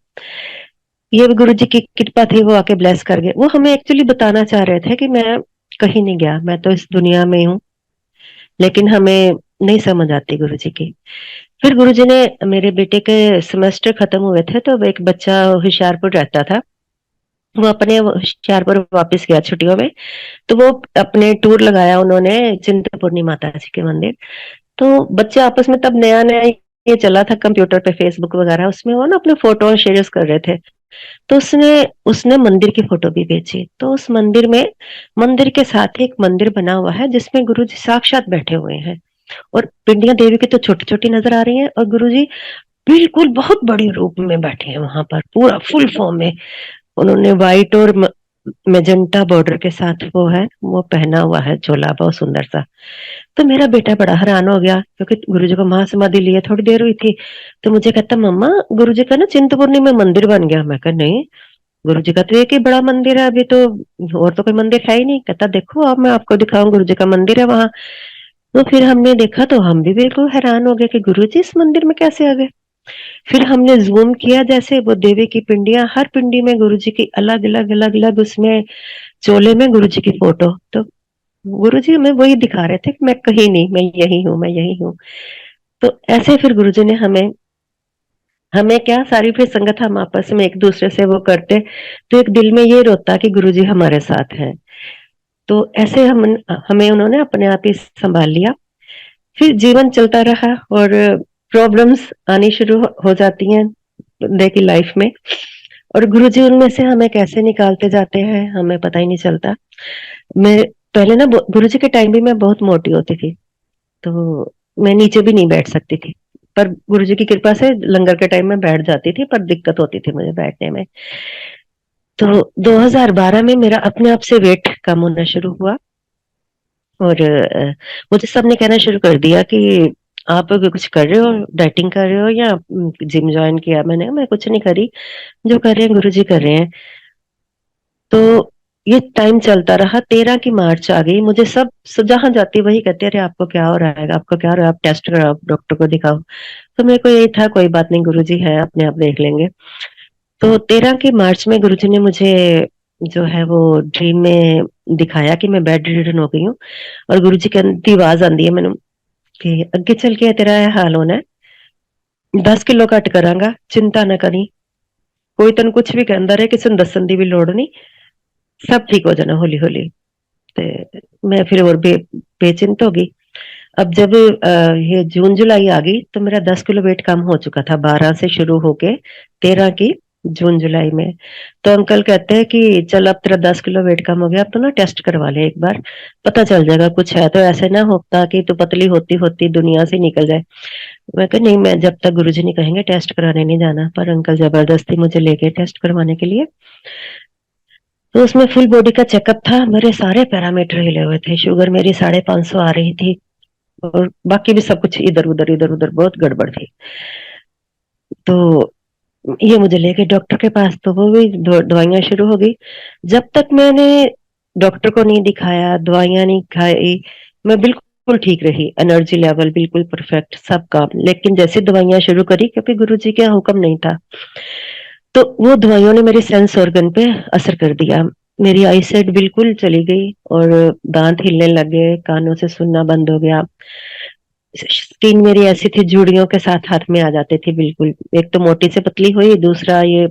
ये भी गुरु जी की कृपा थी, वो आके ब्लेस कर गए। वो हमें एक्चुअली बताना चाह रहे थे कि मैं कहीं नहीं गया, मैं तो इस दुनिया में हूँ, लेकिन हमें नहीं समझ आती गुरु जी की। फिर गुरु जी ने, मेरे बेटे के सेमेस्टर खत्म हुए थे, तो एक बच्चा होशियारपुर रहता था, वो अपने होशियारपुर वापस गया छुट्टियों में। तो वो अपने टूर लगाया उन्होंने चिंतपूर्णी माता जी के मंदिर। तो बच्चे आपस में तब नया नया ये चला था कंप्यूटर पे फेसबुक वगैरह, उसमें वो ना अपने फोटो शेयर कर रहे थे। तो उसने उसने मंदिर की फोटो भी भेजी। तो उस मंदिर में, मंदिर के साथ ही एक मंदिर बना हुआ है जिसमें गुरु जी साक्षात बैठे हुए हैं। और पिंडियां देवी की तो छोटी छोटी नजर आ रही हैं, और गुरु जी बिल्कुल बहुत बड़ी रूप में बैठे हैं वहां पर, पूरा फुल फॉर्म में। उन्होंने व्हाइट और मेजेंटा बॉर्डर के साथ वो है, वो पहना हुआ है चोला, बहुत सुंदर सा। तो मेरा बेटा बड़ा हैरान हो गया, क्योंकि गुरुजी को महासमाधि लिए थोड़ी देर हुई थी। तो मुझे कहता मम्मा गुरुजी का ना चिंतपूर्णी में मंदिर बन गया। मैं कहा नहीं, गुरुजी का तो एक ही बड़ा मंदिर है, अभी तो और तो कोई मंदिर है ही नहीं। कहता देखो अब मैं आपको दिखाऊं, गुरुजी का मंदिर है वहां। तो फिर हमने देखा तो हम भी बिल्कुल हैरान हो गए कि गुरुजी इस मंदिर में कैसे आ गए। फिर हमने जूम किया, जैसे वो देवी की पिंडियां, हर पिंडी में गुरुजी की अलग अलग अलग अलग, उसमें चोले में गुरुजी की फोटो। तो गुरुजी हमें वही दिखा रहे थे कि मैं कहीं नहीं, मैं यही हूँ, मैं यही हूँ। तो ऐसे फिर गुरुजी ने हमें हमें क्या, सारी फिर संगत हम आपस में एक दूसरे से वो करते, तो एक दिल में ये रोता कि गुरुजी हमारे साथ हैं। तो ऐसे हमें उन्होंने अपने आप ही संभाल लिया। फिर जीवन चलता रहा और प्रॉब्लम्स आनी शुरू हो जाती हैं बंदे की लाइफ में, और गुरुजी उनमें से हमें कैसे निकालते जाते हैं हमें पता ही नहीं चलता। मैं पहले ना गुरुजी के टाइम भी मैं बहुत मोटी होती थी, तो मैं नीचे भी नहीं बैठ सकती थी। पर गुरुजी की कृपा से लंगर के टाइम में बैठ जाती थी, पर दिक्कत होती थी मुझे बैठने में। तो 2012 में मेरा अपने आप से वेट कम होना शुरू हुआ, और मुझे सबने कहना शुरू कर दिया कि आप अगर कुछ कर रहे हो, डाइटिंग कर रहे हो या जिम ज्वाइन किया। मैंने कहा, मैं कुछ नहीं करी, जो कर रहे हैं गुरुजी कर रहे हैं। तो ये टाइम चलता रहा। 13 की मार्च आ गई, मुझे सब जहां जाती वही कहते अरे आपको क्या हो रहा है, आपको क्या हो रहा है, आप टेस्ट कराओ, डॉक्टर को दिखाओ। तो मेरे को यही था कोई बात नहीं, गुरुजी है अपने आप देख लेंगे। तो 13 की मार्च में गुरुजी ने मुझे जो है वो ड्रीम में दिखाया कि मैं बेड रिडन हो गई हूँ, और गुरुजी की आवाज आंदी है मैंने कि अगे चल के तेरा यह हाल होना है, 10 किलो घट करांगा, चिंता ना करी, कोई तेन कुछ भी कहता रहे, किसी दसन की भी लोड़ नहीं, सब ठीक हो जाना हौली हौली। ते मैं फिर और बेचिंत हो गई। अब जब ये जून जुलाई आ गई तो मेरा 10 किलो वेट कम हो चुका था, 12 से शुरू होके 13 की जून जुलाई में। तो अंकल कहते हैं कि चल अब तेरा 10 किलो वेट कम हो गया, अब तो ना टेस्ट करवा ले एक बार, पता चल जाएगा कुछ है तो, ऐसे ना होता कि तू पतली होती होती दुनिया से निकल जाए। मैं कहा नहीं, मैं जब तक गुरुजी नहीं कहेंगे टेस्ट कराने नहीं जाना। पर अंकल जबरदस्ती मुझे लेके टेस्ट करवाने के लिए। तो उसमें फुल बॉडी का चेकअप था, मेरे सारे पैरामीटर हिले हुए थे, शुगर मेरी 550 आ रही थी, और बाकी भी सब कुछ इधर उधर बहुत गड़बड़ थी। तो ये मुझे लेके डॉक्टर के पास, तो वो भी दवाइयां शुरू हो गई। जब तक मैंने डॉक्टर को नहीं दिखाया, दवाइयां नहीं खाई, मैं बिल्कुल ठीक रही, एनर्जी लेवल बिल्कुल परफेक्ट, सब काम। लेकिन जैसे दवाइयां शुरू करी, क्योंकि गुरुजी का हुक्म नहीं था, तो वो दवाइयों ने मेरे सेंस ऑर्गन पे असर कर दिया। मेरी आई साइट बिल्कुल चली गई, और दांत हिलने लगे, कानों से सुनना बंद हो गया। स्किन मेरी ऐसी थी, जुड़ियों के साथ हाथ में आ जाती थी बिल्कुल। एक तो मोटी से पतली हुई, दूसरा ये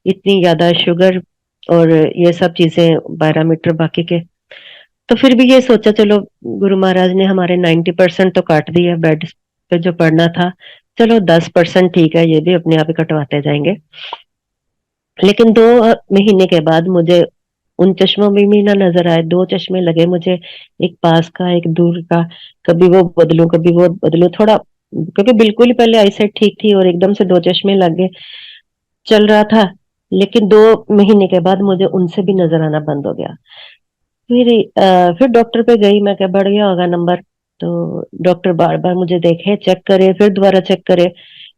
इतनी ज्यादा शुगर, और ये सब चीजें, पैरामीटर बाकी के। तो फिर भी ये सोचा, चलो गुरु महाराज ने हमारे 90% तो काट दिया, बेड पे जो पड़ना था, चलो 10% ठीक है, ये भी अपने आप ही कटवाते जाएंगे। लेकिन 2 महीने के बाद मुझे उन चश्मों में भी ना नजर आए, 2 चश्मे लगे मुझे, एक पास का एक दूर का। कभी वो बदलूं कभी वो बदलूं थोड़ा, क्योंकि बिल्कुल ही पहले आईसाइट ठीक थी और एकदम से 2 चश्मे लग गए, चल रहा था। लेकिन 2 महीने के बाद मुझे उनसे भी नजर आना बंद हो गया। फिर डॉक्टर पे गई, मैं क्या बढ़ गया होगा नंबर। तो डॉक्टर बार बार मुझे देखे, चेक करे, फिर दोबारा चेक करे।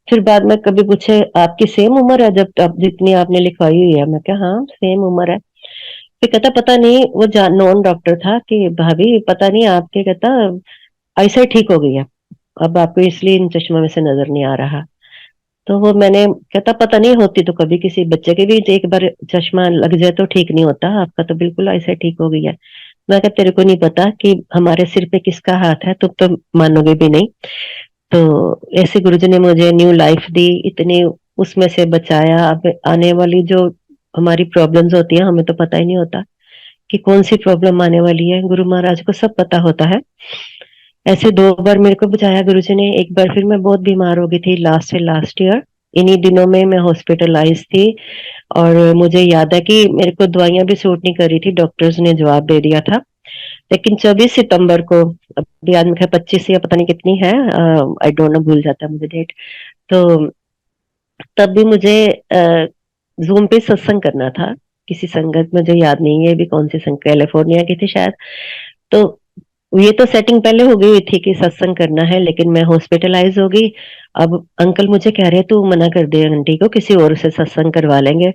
फिर बाद में कभी पूछे, आपकी सेम उम्र है जब आप जितनी आपने लिखवाई हुई है? मैं क्या हाँ सेम उम्र है। फिर कहता पता नहीं, वो नॉन डॉक्टर था, कि भाभी पता नहीं आपके, कहता ऐसा ही ठीक हो गई है, अब आपको इसलिए इन चश्मों में से नजर नहीं आ रहा। तो वो मैंने, कहता पता नहीं, होती तो कभी किसी बच्चे के भी एक बार चश्मा लग जाए तो ठीक नहीं होता, आपका तो बिल्कुल ऐसे ठीक हो गई है। मैं कहा तेरे को नहीं पता कि हमारे सिर पे किसका हाथ है, तुम तो मानोगे भी नहीं। तो ऐसे गुरुजी ने मुझे न्यू लाइफ दी, इतनी उसमें से बचाया। अब आने वाली जो हमारी प्रॉब्लम्स होती है, हमें तो पता ही नहीं होता कि कौन सी प्रॉब्लम आने वाली है, गुरु महाराज को सब पता होता है। ऐसे 2 बार मेरे को बचाया गुरुजी ने। एक बार फिर मैं बहुत बीमार हो गई थी, लास्ट से लास्ट ईयर, इन्हीं दिनों में मैं हॉस्पिटलाइज थी। और मुझे याद है कि मेरे को दवाइयां भी सूट नहीं कर रही थी, डॉक्टर्स ने जवाब दे दिया था। लेकिन 24 सितंबर को, अभी आज में 25 या पता नहीं कितनी है, आई डोंट नो, भूल जाता है मुझे डेट। तो तब भी मुझे जूम पे सत्संग करना था, किसी संगत, मुझे याद नहीं है भी कौन सी संगत, कैलिफोर्निया की थी शायद। तो ये तो सेटिंग पहले हो गई हुई थी कि सत्संग करना है, लेकिन मैं हॉस्पिटलाइज हो गई। अब अंकल मुझे कह रहे तू मना कर दे आंटी को, किसी और से सत्संग करवा लेंगे।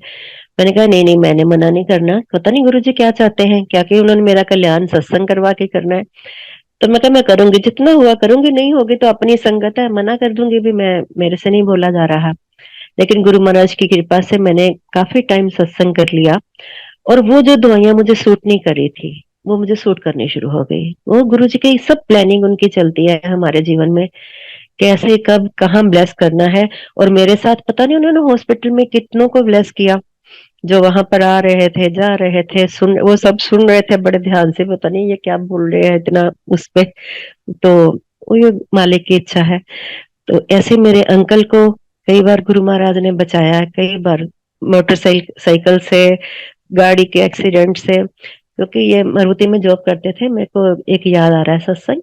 मैंने कहा नहीं नहीं, मैंने मना नहीं करना, पता नहीं गुरुजी क्या चाहते हैं, क्या कि उन्होंने मेरा कल्याण सत्संग करवा के करना है। तो मैं कहा मैं करूंगी, जितना हुआ करूंगी, नहीं होगी तो अपनी संगत है, मना कर दूंगी भी मैं, मेरे से नहीं बोला जा रहा। लेकिन गुरु महाराज की कृपा से मैंने काफी टाइम सत्संग कर लिया, और वो जो दवाइयां मुझे सूट नहीं कर रही थी, वो मुझे सूट करनी शुरू हो गई। वो गुरु जी की सब प्लानिंग उनकी चलती है हमारे जीवन में, कैसे कब कहाँ ब्लेस करना है। और मेरे साथ पता नहीं उन्होंने हॉस्पिटल में कितनों को ब्लेस किया, जो वहां पर आ रहे थे, जा रहे थे, सुन, वो सब सुन रहे थे बड़े ध्यान से, पता नहीं ये क्या बोल रहे हैं इतना उस पे। तो वो ये मालिक की इच्छा है। तो ऐसे मेरे अंकल को कई बार गुरु महाराज ने बचाया है, कई बार मोटरसाइकिल साइकिल से, गाड़ी के एक्सीडेंट से। क्योंकि ये मारुति में जॉब करते थे, मेरे को एक याद आ रहा है सत्संग।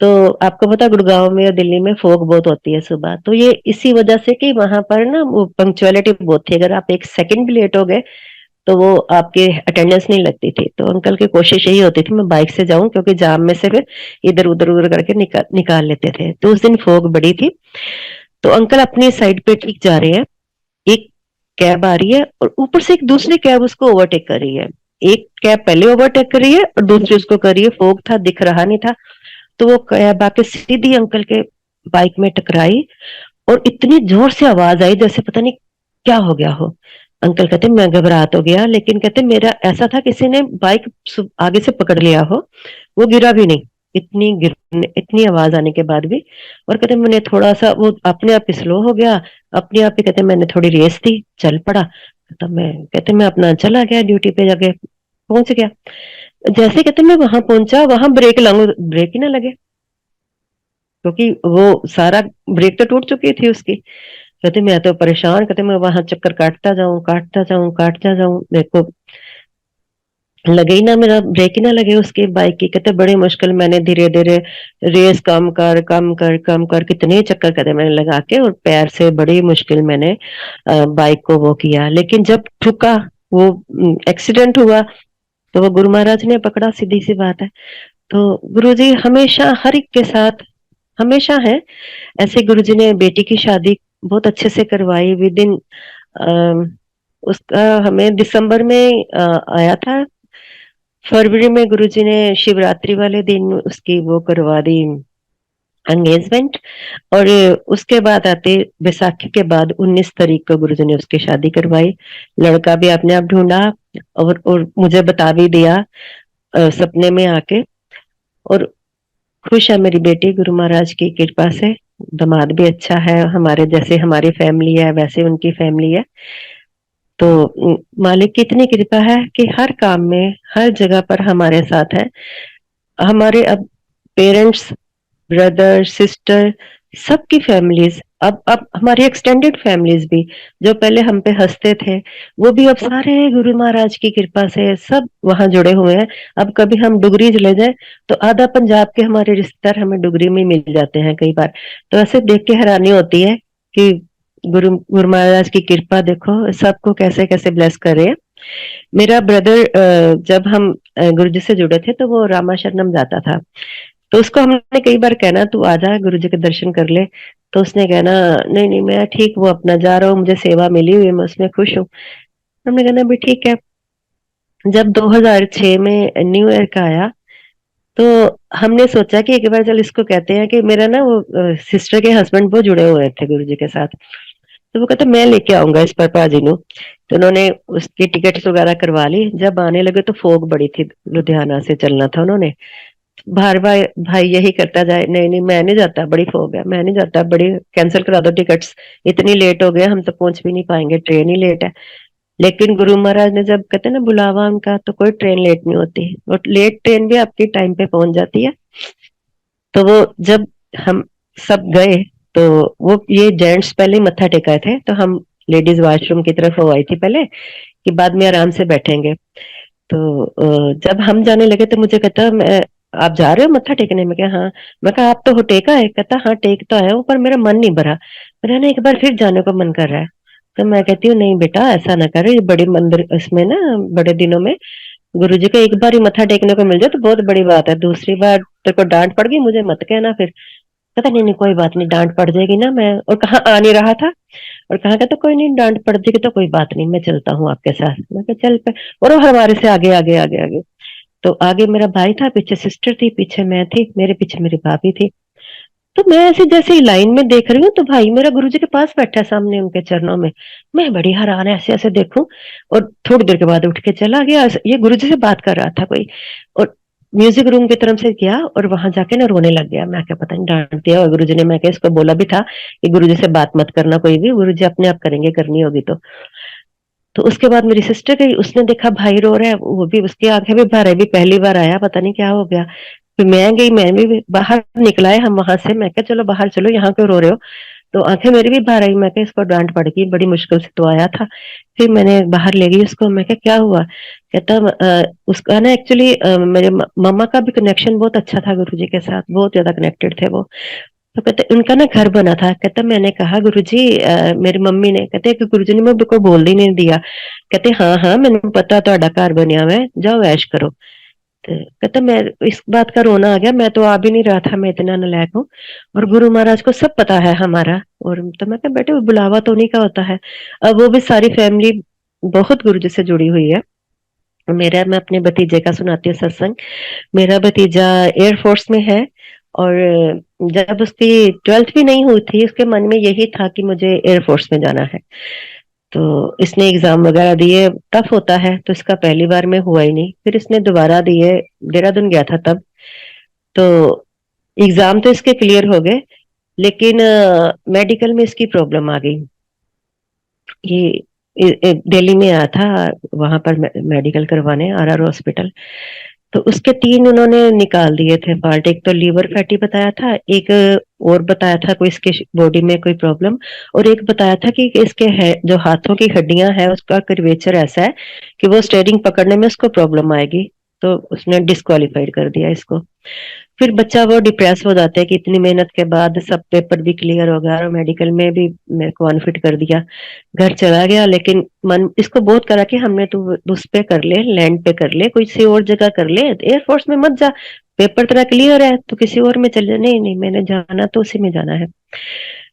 तो आपको पता गुड़गांव में और दिल्ली में फॉग बहुत होती है सुबह, तो ये इसी वजह से कि वहां पर ना वो पंक्चुअलिटी बहुत थी, अगर आप 1 सेकंड भी लेट हो गए तो वो आपके अटेंडेंस नहीं लगती थी। तो अंकल की कोशिश यही होती थी मैं बाइक से जाऊं, क्योंकि जाम में से फिर इधर उधर उधर करके निकाल लेते थे। तो उस दिन फॉग बड़ी थी, तो अंकल अपनी साइड पे ठीक जा रहे हैं, एक कैब आ रही है और ऊपर से एक दूसरी कैब उसको ओवरटेक कर रही है। एक कैब पहले ओवरटेक कर रही है और दूसरी उसको कर रही है, फोग था, दिख रहा नहीं था। तो वो कैब आके सीधी अंकल के बाइक में टकराई, और इतनी जोर से आवाज आई जैसे पता नहीं क्या हो गया हो। अंकल कहते मैं घबराहट हो गया, लेकिन कहते मेरा ऐसा था किसी ने बाइक आगे से पकड़ लिया हो, वो गिरा भी नहीं, इतनी आवाज आने के बाद भी। और कहते मैंने थोड़ा सा, वो अपने आप ही स्लो हो गया, अपने आप ही, कहते मैंने थोड़ी रेस दी, चल पड़ा। कहते मैं अपना चला गया, ड्यूटी पे जाके पहुंच गया। जैसे कहते मैं वहां पहुंचा, वहां ब्रेक लगाऊं, ब्रेक ही ना लगे, क्योंकि वो सारा ब्रेक तो टूट चुकी थी उसकी। कहते मैं तो परेशान, कहते मैं वहां चक्कर काटता जाऊं, काटता जाऊं, काटता जाऊं, मेरे को लगे ही ना, मेरा ब्रेक ही ना लगे उसकी बाइक की। कहते बड़ी मुश्किल मैंने धीरे धीरे रेस कम कर कितने चक्कर कहते मैंने लगा के, और पैर से बड़ी मुश्किल मैंने बाइक को वो किया। लेकिन जब ठुका वो एक्सीडेंट हुआ तो वो गुरु महाराज ने पकड़ा, सीधी सी बात है। तो गुरुजी हमेशा हर एक के साथ हमेशा है। ऐसे गुरुजी ने बेटी की शादी बहुत अच्छे से करवाई विद इन, उसका हमें दिसंबर में आया था। फरवरी में गुरुजी ने शिवरात्रि वाले दिन उसकी वो करवा दी एंगेजमेंट। और उसके बाद आते बैसाखी के बाद 19 तारीख को गुरुजी ने उसकी शादी करवाई। लड़का भी अपने आप ढूंढा और मुझे बता भी दिया सपने में आके। और खुश है मेरी बेटी गुरु महाराज की कृपा से। दामाद भी अच्छा है, हमारे जैसे हमारी फैमिली है वैसे उनकी फैमिली है। तो मालिक की इतनी कृपा है कि हर काम में हर जगह पर हमारे साथ है। हमारे अब पेरेंट्स, ब्रदर, सिस्टर, सबकी फैमिलीज, अब हमारी एक्सटेंडेड फैमिलीज भी जो पहले हम पे हंसते थे, वो भी अब सारे गुरु महाराज की कृपा से सब वहां जुड़े हुए हैं। अब कभी हम डुगरी चले जाए तो आधा पंजाब के हमारे रिश्तेदार हमें डुगरी में मिल जाते हैं कई बार। तो ऐसे देख के हैरानी होती है कि गुरु गुरु महाराज की कृपा देखो सबको कैसे कैसे ब्लेस कर रहे हैं। मेरा ब्रदर जब हम गुरु जी से जुड़े थे तो वो रामाशरणम जाता था। तो उसको हमने कई बार कहना तू आजा गुरु जी के दर्शन कर ले। तो उसने कहना नहीं नहीं मैं ठीक, वो अपना जा रहा हूँ, मुझे सेवा मिली हुई है, मैं उसमें खुश हूँ। हमने कहना भी ठीक है। जब 2006 में न्यू ईयर का आया तो हमने सोचा कि एक बार चल इसको कहते हैं कि मेरा ना वो सिस्टर के हस्बैंड वो जुड़े हुए थे गुरु जी के साथ। तो वो कहते मैं लेके आऊंगा इस पर पाजी नु। तो उन्होंने उसकी टिकट्स वगैरह करवा ली। जब आने लगे तो फोग बड़ी थी, लुधियाना से चलना था उन्होंने। बार बार भाई यही करता जाए, नहीं नहीं मैं नहीं जाता, बड़ी फोग है, मैं नहीं जाता, बड़ी कैंसिल करा दो टिकट्स, इतनी लेट हो गए हम तो पहुंच भी नहीं पाएंगे, ट्रेन ही लेट है। लेकिन गुरु महाराज ने जब कहते ना बुलावा उनका तो कोई ट्रेन लेट नहीं होती, और लेट ट्रेन भी आपकी टाइम पे पहुंच जाती है। तो वो जब हम सब गए तो वो ये जेंट्स पहले ही मत्था टेकाए थे, तो हम लेडीज वॉशरूम की तरफ हो आई थी पहले कि बाद में आराम से बैठेंगे। तो जब हम जाने लगे तो मुझे कहता मैं आप जा रहे हो मत्था टेकने में? क्या हाँ। मैं कहा आप तो हो टेका है? कहता हाँ टेक तो आया हूँ पर मेरा मन नहीं भरा, मेरा ना एक बार फिर जाने को मन कर रहा है। तो मैं कहती हूँ नहीं बेटा ऐसा ना करे, ये बड़े मंदिर इसमें ना बड़े दिनों में गुरु जी का एक बार ही मत्था टेकने को मिल जाए तो बहुत बड़ी बात है, दूसरी बार तेरे को डांट पड़ गई मुझे मत कहना फिर। कहता नहीं नहीं कोई बात नहीं, डांट पड़ जाएगी ना। मैं और कहाँ आ नहीं रहा था, और कहा कहता कोई नहीं डांट पड़ जाएगी तो कोई बात नहीं, मैं चलता हूँ आपके साथ। मैं कहा चल पे। और वो हमारे से आगे आगे आगे आगे। तो आगे मेरा भाई था, पीछे सिस्टर थी, पीछे मैं थी, मेरे पीछे मेरी भाभी थी। तो मैं ऐसे जैसे ही लाइन में देख रही हूँ तो भाई मेरा गुरुजी के पास बैठा है सामने उनके चरणों में। मैं बड़ी हैरान ऐसे ऐसे देखूं, और थोड़ी देर के बाद उठ के चला गया। ये गुरुजी से बात कर रहा था कोई, और म्यूजिक रूम की तरफ से गया और वहां जाके ना रोने लग गया। मैं क्या पता नहीं डांट दिया और गुरुजी ने, मैं क्या इसको बोला भी था कि गुरुजी से बात मत करना कोई भी, गुरुजी अपने आप करेंगे करनी होगी तो उसके बाद मेरी सिस्टर गई, उसने देखा भाई रो रहा है, वो भी उसकी आंखें भी भर है, भी पहली बार आया पता नहीं क्या हो गया। फिर मैं गई, मैं भी बाहर निकला है हम वहां से। मैं क्या चलो बाहर चलो, यहाँ क्यों रो रहे हो? तो आंखें मेरी भी भर आई। मैं क्या इसको डांट पड़ गई, बड़ी मुश्किल से तो आया था। फिर मैंने बाहर ले गई उसको। मैं क्या क्या हुआ? कहता उसका ना एक्चुअली मेरे मम्मा का भी कनेक्शन बहुत अच्छा था गुरु जी के साथ, बहुत ज्यादा कनेक्टेड थे वो। तो कहते उनका ना घर बना था। कहता मैंने कहा गुरुजी मेरी मम्मी ने, कहते कि गुरुजी ने मेरे को बोल ही नहीं दिया। कहते हाँ हाँ मैंने पता ਤੁਹਾਡਾ घर बनया हुआ है, जाओ ऐश करो। तो कहता मैं इस बात का रोना आ गया, मैं तो आ भी नहीं रहा था, मैं इतना नालायक हूँ। और गुरु महाराज को सब पता है हमारा। और तो मैं कहा बेटे वो बुलावा तो उन्हीं का होता है। अब वो भी सारी फैमिली बहुत गुरु जी से जुड़ी हुई है। मेरा, मैं अपने भतीजे का सुनाती हूँ सत्संग। मेरा भतीजा एयरफोर्स में है, और जब उसकी 12th भी नहीं हुई थी उसके मन में यही था कि मुझे एयरफोर्स में जाना है। तो इसने एग्जाम वगैरह दिए, टफ होता है, तो इसका पहली बार में हुआ ही नहीं। फिर इसने दोबारा दिए, देहरादून गया था तब। तो एग्जाम तो इसके क्लियर हो गए, लेकिन मेडिकल में इसकी प्रॉब्लम आ गई। ये दिल्ली में आया था वहां पर मेडिकल करवाने, आरआर हॉस्पिटल। तो उसके 3 उन्होंने निकाल दिए थे पार्ट। एक तो लीवर फैटी बताया था, एक और बताया था कोई इसके बॉडी में कोई प्रॉब्लम, और एक बताया था कि इसके है जो हाथों की हड्डियां है उसका कर्वेचर ऐसा है कि वो स्टेयरिंग पकड़ने में उसको प्रॉब्लम आएगी। तो उसने डिस्क्वालीफाइड कर दिया इसको। फिर बच्चा वो डिप्रेस हो जाता है कि इतनी मेहनत के बाद सब पेपर भी क्लियर हो गया और मेडिकल में भी मेरे को अनफिट कर दिया, घर चला गया। लेकिन मन इसको बहुत करा कि हमने तो उस पे कर ले, लैंड पे कर ले, कोई सी और जगह कर ले, एयरफोर्स में मत जा, पेपर तेरा क्लियर है तो किसी और में चल जा। नहीं नहीं, मैंने जाना तो उसी में जाना है।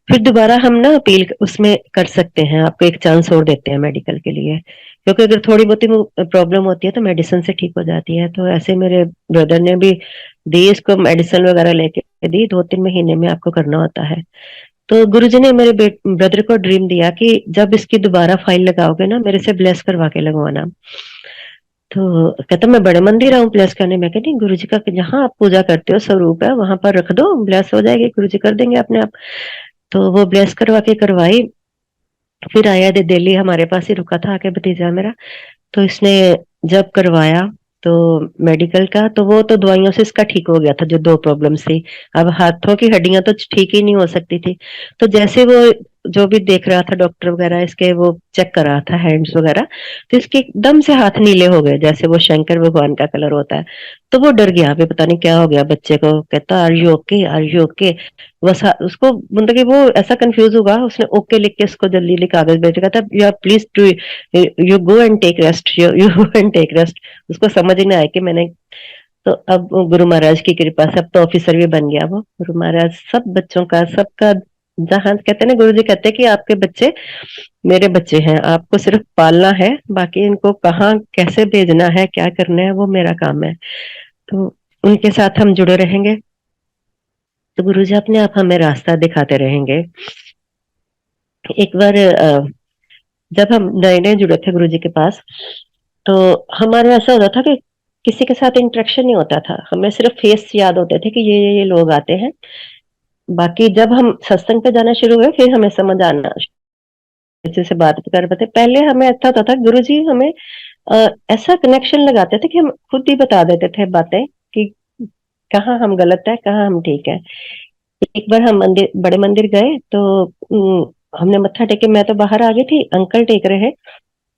फिर दोबारा हम ना अपील उसमें कर सकते हैं, आपको एक चांस और देते हैं मेडिकल के लिए, क्योंकि अगर थोड़ी बहुत ही प्रॉब्लम होती है तो मेडिसिन से ठीक हो जाती है। तो ऐसे मेरे ब्रदर ने भी दी, इसको मेडिसिन वगैरह लेके दी, 2-3 महीने में आपको करना होता है। तो गुरुजी ने मेरे ब्रदर को ड्रीम दिया कि जब इसकी दोबारा फाइल लगाओगे ना, मेरे से ब्लेस करवा के लगवाना। तो कहता मैं बड़े मंदिर आऊं ब्लेस करने में? कहती गुरु जी का जहाँ आप पूजा करते हो स्वरूप है, वहां पर रख दो, ब्लेस हो जाएगी, गुरु जी कर देंगे अपने आप। तो वो ब्लेस करवा के करवाई। फिर आया दिल्ली, हमारे पास ही रुका था आके भतीजा मेरा। तो इसने जब करवाया तो मेडिकल का, तो वो तो दवाइयों से इसका ठीक हो गया था जो 2 प्रॉब्लम्स थी। अब हाथों की हड्डियां तो ठीक ही नहीं हो सकती थी। तो जैसे वो जो भी देख रहा था डॉक्टर वगैरह, इसके वो चेक कर रहा था हैंड्स वगैरह, तो इसके एकदम से हाथ नीले हो गए जैसे वो शंकर भगवान का कलर होता है। तो वो डर गया, अभी पता नहीं क्या हो गया बच्चे को। कहता are you okay, are you okay. बस उसको मतलब कि वो ऐसा कंफ्यूज हुआ, उसने ओके लिख के उसको जल्दी जल्दी कागज भेजा था, you please to you go and take rest, you go and take rest. उसको समझ ही ना आया कि मैंने। तो अब गुरु महाराज की कृपा से अब तो ऑफिसर भी बन गया वो। गुरु महाराज सब बच्चों का, सबका, जहां कहते हैं ना, गुरु जी कहते हैं कि आपके बच्चे मेरे बच्चे हैं, आपको सिर्फ पालना है, बाकी इनको कहाँ कैसे भेजना है, क्या करना है, वो मेरा काम है। तो उनके साथ हम जुड़े रहेंगे, तो गुरु जी अपने आप हमें रास्ता दिखाते रहेंगे। एक बार जब हम नए नए जुड़े थे गुरु जी के पास, तो हमारे ऐसा होता था कि किसी के साथ इंटरेक्शन नहीं होता था, हमें सिर्फ फेस याद होते थे कि ये लोग आते हैं। बाकी जब हम सत्संग पे जाना शुरू हुए, फिर हमें समझ आना, जैसे बात कर पाते। पहले हमें ऐसा होता था गुरु जी हमें ऐसा कनेक्शन लगाते थे कि हम खुद ही बता देते थे बातें कि कहाँ हम गलत है, कहाँ हम ठीक है। एक बार हम मंदिर, बड़े मंदिर गए, तो हमने मत्था टेके, मैं तो बाहर आ गई थी, अंकल टेक रहे।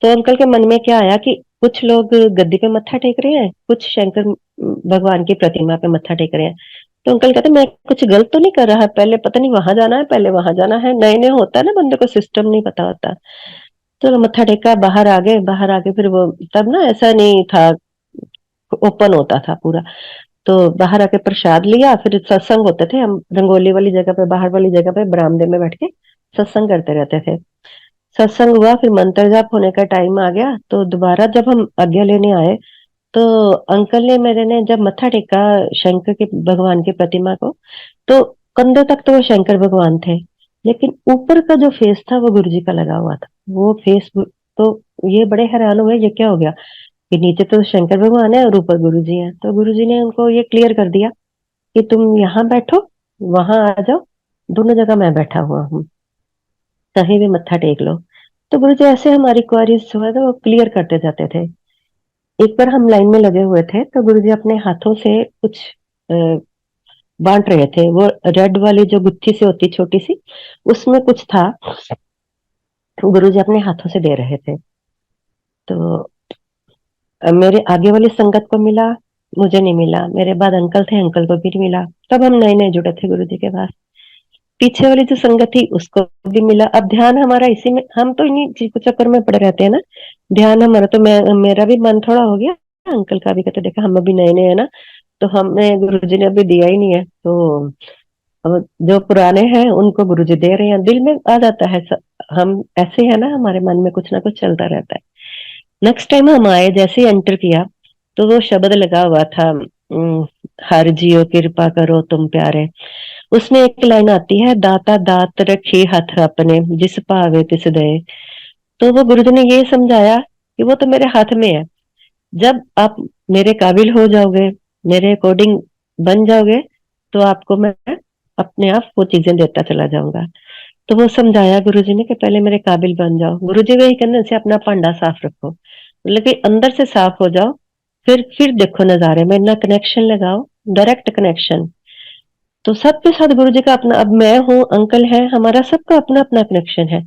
तो अंकल के मन में क्या आया कि कुछ लोग गद्दी पे मत्था टेक रहे हैं, कुछ शंकर भगवान की प्रतिमा पे मत्था टेक रहे हैं। तो अंकल कहते मैं कुछ गलत तो नहीं कर रहा, पहले पता नहीं वहां जाना है, पहले वहां जाना है। नए नए होता है ना, बंदे को सिस्टम नहीं पता होता। तो मत्था टेका, बाहर आ गए, बाहर आके फिर वो तब ना ऐसा नहीं था, ओपन होता था पूरा। तो बाहर आके प्रसाद लिया, फिर सत्संग होते थे, हम रंगोली वाली जगह पे, बाहर वाली जगह पे बरामदे में बैठ के सत्संग करते रहते थे। सत्संग हुआ, फिर मंत्र जाप होने का टाइम आ गया, तो दोबारा जब हम आज्ञा लेने आए, तो अंकल ने मेरे ने जब मत्था टेका शंकर के भगवान की प्रतिमा को, तो कंधे तक तो वो शंकर भगवान थे, लेकिन ऊपर का जो फेस था वो गुरुजी का लगा हुआ था। वो फेस, तो ये बड़े हैरान हुए ये क्या हो गया, कि नीचे तो शंकर भगवान है और ऊपर गुरुजी हैं। तो गुरुजी ने उनको ये क्लियर कर दिया कि तुम यहाँ बैठो, वहां आ जाओ, दोनों जगह मैं बैठा हुआ हूँ, कहीं भी मत्था टेक लो। तो गुरु जी ऐसे हमारी क्वारीज जो है तो वो क्लियर करते जाते थे। एक बार हम लाइन में लगे हुए थे, तो गुरु जी अपने हाथों से कुछ अ, बांट रहे थे। वो रेड वाली जो गुत्थी से होती छोटी सी, उसमें कुछ था, गुरु जी अपने हाथों से दे रहे थे। तो मेरे आगे वाली संगत को मिला, मुझे नहीं मिला। मेरे बाद अंकल थे, अंकल को भी नहीं मिला। तब हम नए नए जुड़े थे गुरु जी के पास। पीछे वाली जो संगत थी उसको भी मिला। अब ध्यान हमारा इसी में, हम तो इन्हीं चीज के चक्कर में पड़े रहते हैं ना। ध्यान हमारा तो, मैं मेरा भी मन थोड़ा हो गया, अंकल का भी। कहते देखा हम अभी नए नए है ना, तो हमें गुरुजी ने अभी दिया ही नहीं है, तो अब जो पुराने हैं उनको गुरुजी दे रहे हैं, दिल में आ जाता है। हम ऐसे है ना, हमारे मन में कुछ ना कुछ चलता रहता है। नेक्स्ट टाइम हम आए, जैसे ही एंटर किया, तो वो शब्द लगा हुआ था, हर जियो कृपा करो तुम प्यारे। उसमें एक लाइन आती है, दाता दात रखे हाथ अपने, जिस पावे तिस दे। तो वो गुरुजी ने ये समझाया कि वो तो मेरे हाथ में है, जब आप मेरे काबिल हो जाओगे, मेरे अकॉर्डिंग बन जाओगे, तो आपको मैं अपने आप वो चीजें देता चला जाऊंगा। तो वो समझाया गुरुजी ने कि पहले मेरे काबिल बन जाओ। गुरुजी वही कहने से अपना पांडा साफ रखो, मतलब कि अंदर से साफ हो जाओ, फिर देखो नजारे में ना, कनेक्शन लगाओ, डायरेक्ट कनेक्शन। तो सबके साथ गुरु जी का अपना, अब मैं हूँ, अंकल है, हमारा सबका अपना अपना कनेक्शन है।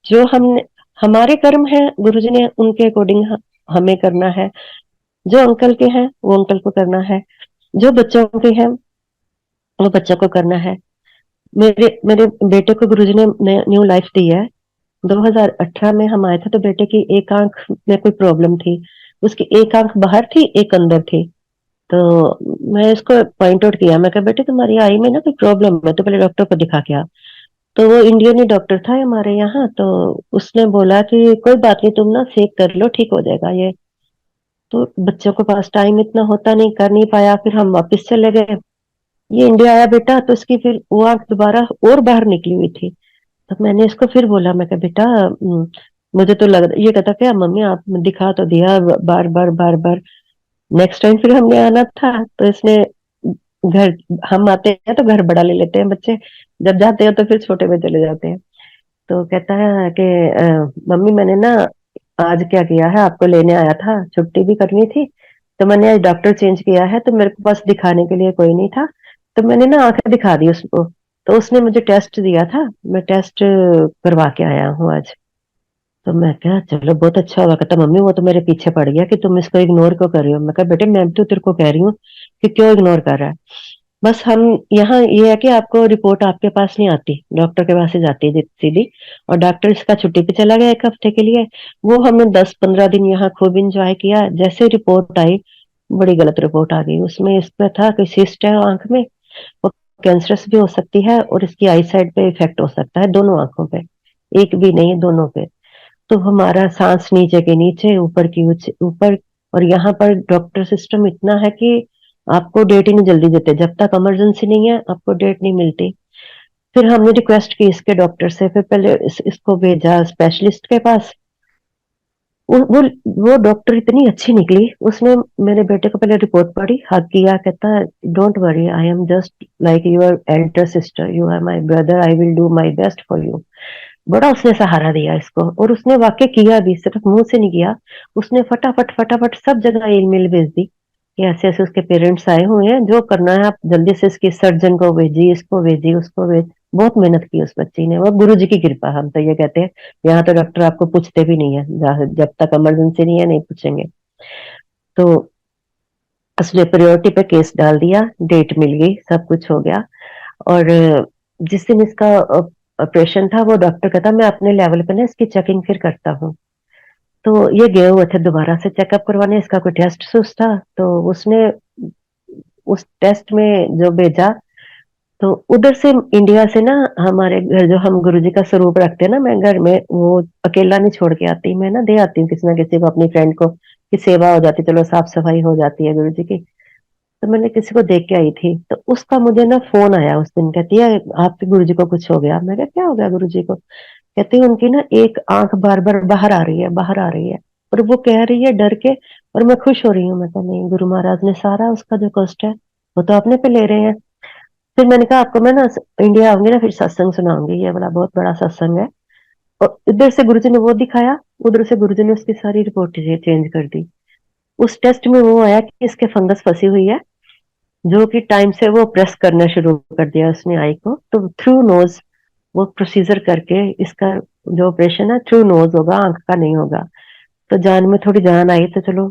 जो हमने, हमारे कर्म है, गुरु जी ने उनके अकॉर्डिंग हमें करना है। जो अंकल के हैं वो अंकल को करना है, जो बच्चों के हैं वो बच्चों को करना है। मेरे मेरे बेटे को गुरुजी ने न्यू लाइफ दी है। 2018 में हम आए थे तो बेटे की एक आंख में कोई प्रॉब्लम थी, उसकी एक आंख बाहर थी एक अंदर थी। तो मैं इसको पॉइंट आउट किया, मैं कहा बेटे तुम्हारी आई में ना कोई प्रॉब्लम है तो पहले डॉक्टर को दिखा के आ। तो वो इंडियन ही डॉक्टर था हमारे यहाँ, तो उसने बोला कि कोई बात नहीं तुम ना सेक कर लो ठीक हो जाएगा ये। तो बच्चों के पास टाइम इतना होता नहीं, कर नहीं पाया, फिर हम वापस चले गए। ये इंडिया आया बेटा तो उसकी फिर वो आंख दोबारा और बाहर निकली हुई थी। तो मैंने इसको फिर बोला, मैं कहा बेटा मुझे तो लग ये कहता क्या मम्मी आप दिखा तो दिया बार बार बार बार। नेक्स्ट टाइम फिर हमने आना था तो इसने घर, हम आते हैं तो घर बड़ा ले लेते हैं बच्चे, जब जाते हैं तो फिर छोटे में चले जाते हैं। तो कहता है कि मम्मी मैंने ना आज क्या किया है, आपको लेने आया था, छुट्टी भी करनी थी तो मैंने आज डॉक्टर चेंज किया है तो मेरे पास दिखाने के लिए कोई नहीं था, तो मैंने ना आंखें दिखा दी उसको। तो उसने मुझे टेस्ट दिया था, मैं टेस्ट करवा के आया हूँ आज। तो मैं क्या चलो बहुत अच्छा होगा। कहता मम्मी वो तो मेरे पीछे पड़ गया कि तुम इसको इग्नोर क्यों कर रही हो। मैं कहा बेटे मैं भी तो तेरे को कह रही हूँ कि क्यों इग्नोर कर रहा है। बस हम यहाँ ये है कि आपको रिपोर्ट आपके पास नहीं आती, डॉक्टर के पास ही जाती है सीधी। और डॉक्टर इसका छुट्टी पे चला गया एक हफ्ते के लिए। वो हमने 10-15 दिन यहाँ खूब इंजॉय किया। जैसे रिपोर्ट आई बड़ी गलत रिपोर्ट आ गई, उसमें इसमें था कि सिस्ट है आंख में, वो कैंसरस भी हो सकती है और इसकी आई साइड पे इफेक्ट हो सकता है, दोनों आंखों पे, एक भी नहीं दोनों पे। तो हमारा सांस नीचे के नीचे ऊपर की ऊपर। और यहाँ पर डॉक्टर सिस्टम इतना है कि आपको डेट ही नहीं जल्दी देते, जब तक इमरजेंसी नहीं है आपको डेट नहीं मिलती। फिर हमने रिक्वेस्ट की इसके डॉक्टर से, फिर पहले इसको भेजा स्पेशलिस्ट के पास। वो डॉक्टर इतनी अच्छी निकली, उसने मेरे बेटे को पहले रिपोर्ट पढ़ी, हक किया, कहता don't worry I am just like your elder sister, you are my brother, I will do my best for you. बड़ा उसने सहारा दिया इसको, और उसने वाकई किया भी, सिर्फ मुंह से नहीं किया, उसने फटाफट फटाफट सब जगह ईमेल भेज दी कि ऐसे ऐसे उसके पेरेंट्स आए हुए हैं, जो करना है आप जल्दी से इसकी सर्जन को भेजिए, इसको भेजिए उसको भेज। बहुत मेहनत की उस बच्ची ने, वो गुरु जी की कृपा, हम तो ये कहते हैं। यहाँ तो डॉक्टर आपको पूछते भी नहीं है, जब तक इमरजेंसी नहीं है नहीं पूछेंगे। तो उसने प्रायोरिटी पे केस डाल दिया, डेट मिल गई, सब कुछ हो गया। और जिस दिन इसका ऑपरेशन था वो डॉक्टर कहता मैं अपने लेवल पे ना इसकी चेकिंग फिर करता हूँ। तो ये गए हुए थे दोबारा से चेकअप करवाने, इसका कोई टेस्ट सुस्ट था, तो उसने उस टेस्ट में जो भेजा, तो उधर से इंडिया से ना हमारे घर जो हम गुरुजी का स्वरूप रखते हैं ना, मैं घर में वो अकेला नहीं छोड़ के आती, मैं ना दे आती हूँ किसी ना किसी को, अपनी फ्रेंड को, कि सेवा हो जाती, चलो साफ सफाई हो जाती है गुरुजी की। तो मैंने किसी को देख के आई थी, तो उसका मुझे ना फोन आया उस दिन, कहती है आपके गुरुजी को कुछ हो गया। मैं कहा क्या हो गया गुरुजी को। कहती है उनकी ना एक आंख बार बार बाहर आ रही है, बाहर आ रही है, और वो कह रही है डर के, और मैं खुश हो रही हूँ। मैं कहा नहीं, गुरु महाराज ने सारा उसका जो कष्ट है वो तो अपने पे ले रहे हैं। फिर मैंने कहा आपको मैं ना इंडिया आऊंगी ना फिर सत्संग सुनाऊंगी, ये वाला बहुत बड़ा सत्संग है। और इधर से गुरुजी ने वो दिखाया, उधर से गुरुजी ने उसकी सारी रिपोर्ट चेंज कर दी। उस टेस्ट में वो आया कि इसके फंगस फंसी हुई है, जो कि टाइम से वो प्रेस करना शुरू कर दिया उसने आई को, तो थ्रू नोज वो प्रोसीजर करके इसका जो ऑपरेशन है थ्रू नोज होगा, आंख का नहीं होगा। तो जान में थोड़ी जान आई, तो चलो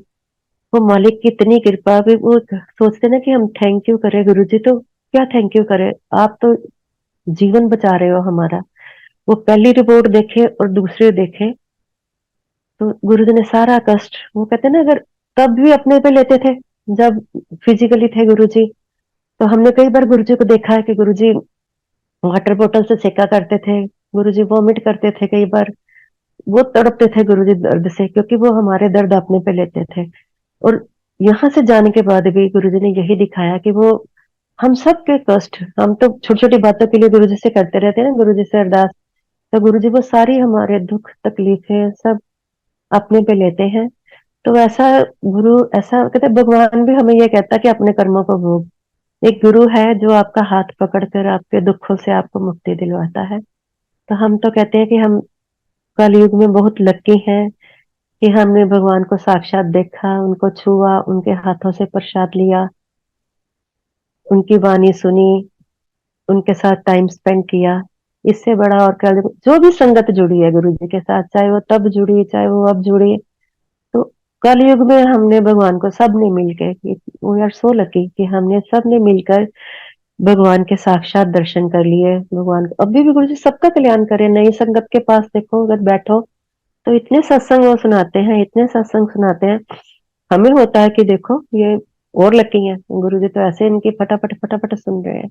वो मालिक की इतनी कृपा भी, वो सोचते ना कि हम थैंक यू करें गुरु जी, तो क्या थैंक यू करें, आप तो जीवन बचा रहे हो हमारा। वो पहली रिपोर्ट देखे और दूसरी देखे, तो गुरु जी ने सारा कष्ट, वो कहते ना अगर तब भी अपने पे लेते थे जब फिजिकली थे गुरु जी। तो हमने कई बार गुरु जी को देखा है कि गुरु जी वाटर बोतल से सेका करते थे, गुरु जी वॉमिट करते थे कई बार, वो तड़पते थे गुरु जी दर्द से, क्योंकि वो हमारे दर्द अपने पे लेते थे। और यहाँ से जाने के बाद भी गुरु जी ने यही दिखाया कि वो हम सब के कष्ट, हम तो छोटी छोटी बातों के लिए गुरु जी से करते रहते हैं ना, गुरु जी से अरदास, तो गुरु जी वो सारी हमारे दुख तकलीफें सब अपने पे लेते हैं। तो ऐसा गुरु, ऐसा कहते भगवान भी हमें ये कहता है कि अपने कर्मों को भोग। एक गुरु है जो आपका हाथ पकड़कर आपके दुखों से आपको मुक्ति दिलवाता है। तो हम तो कहते हैं कि हम कलयुग में बहुत लकी हैं कि हमने भगवान को साक्षात देखा, उनको छुआ, उनके हाथों से प्रसाद लिया, उनकी वाणी सुनी, उनके साथ टाइम स्पेंड किया। इससे बड़ा और क्या, जो भी संगत जुड़ी है गुरु जी के साथ, चाहे वो तब जुड़ी चाहे वो अब जुड़ी, तो कलयुग में हमने भगवान को सबने मिलकर, वी आर सो लकी कि हमने सबने मिलकर भगवान के साक्षात दर्शन कर लिए। भगवान अभी भी गुरु जी सबका कल्याण करे। नई संगत के पास देखो अगर बैठो तो इतने सत्संग वो सुनाते हैं, इतने सत्संग सुनाते हैं, हमें होता है कि देखो ये और लकी है, गुरु जी तो ऐसे इनकी फटाफट फटाफट सुन रहे हैं।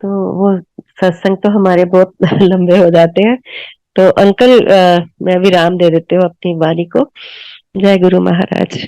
तो वो सत्संग तो हमारे बहुत लंबे हो जाते हैं। तो अंकल मैं विराम दे देती हूँ अपनी वाणी को। जय गुरु महाराज।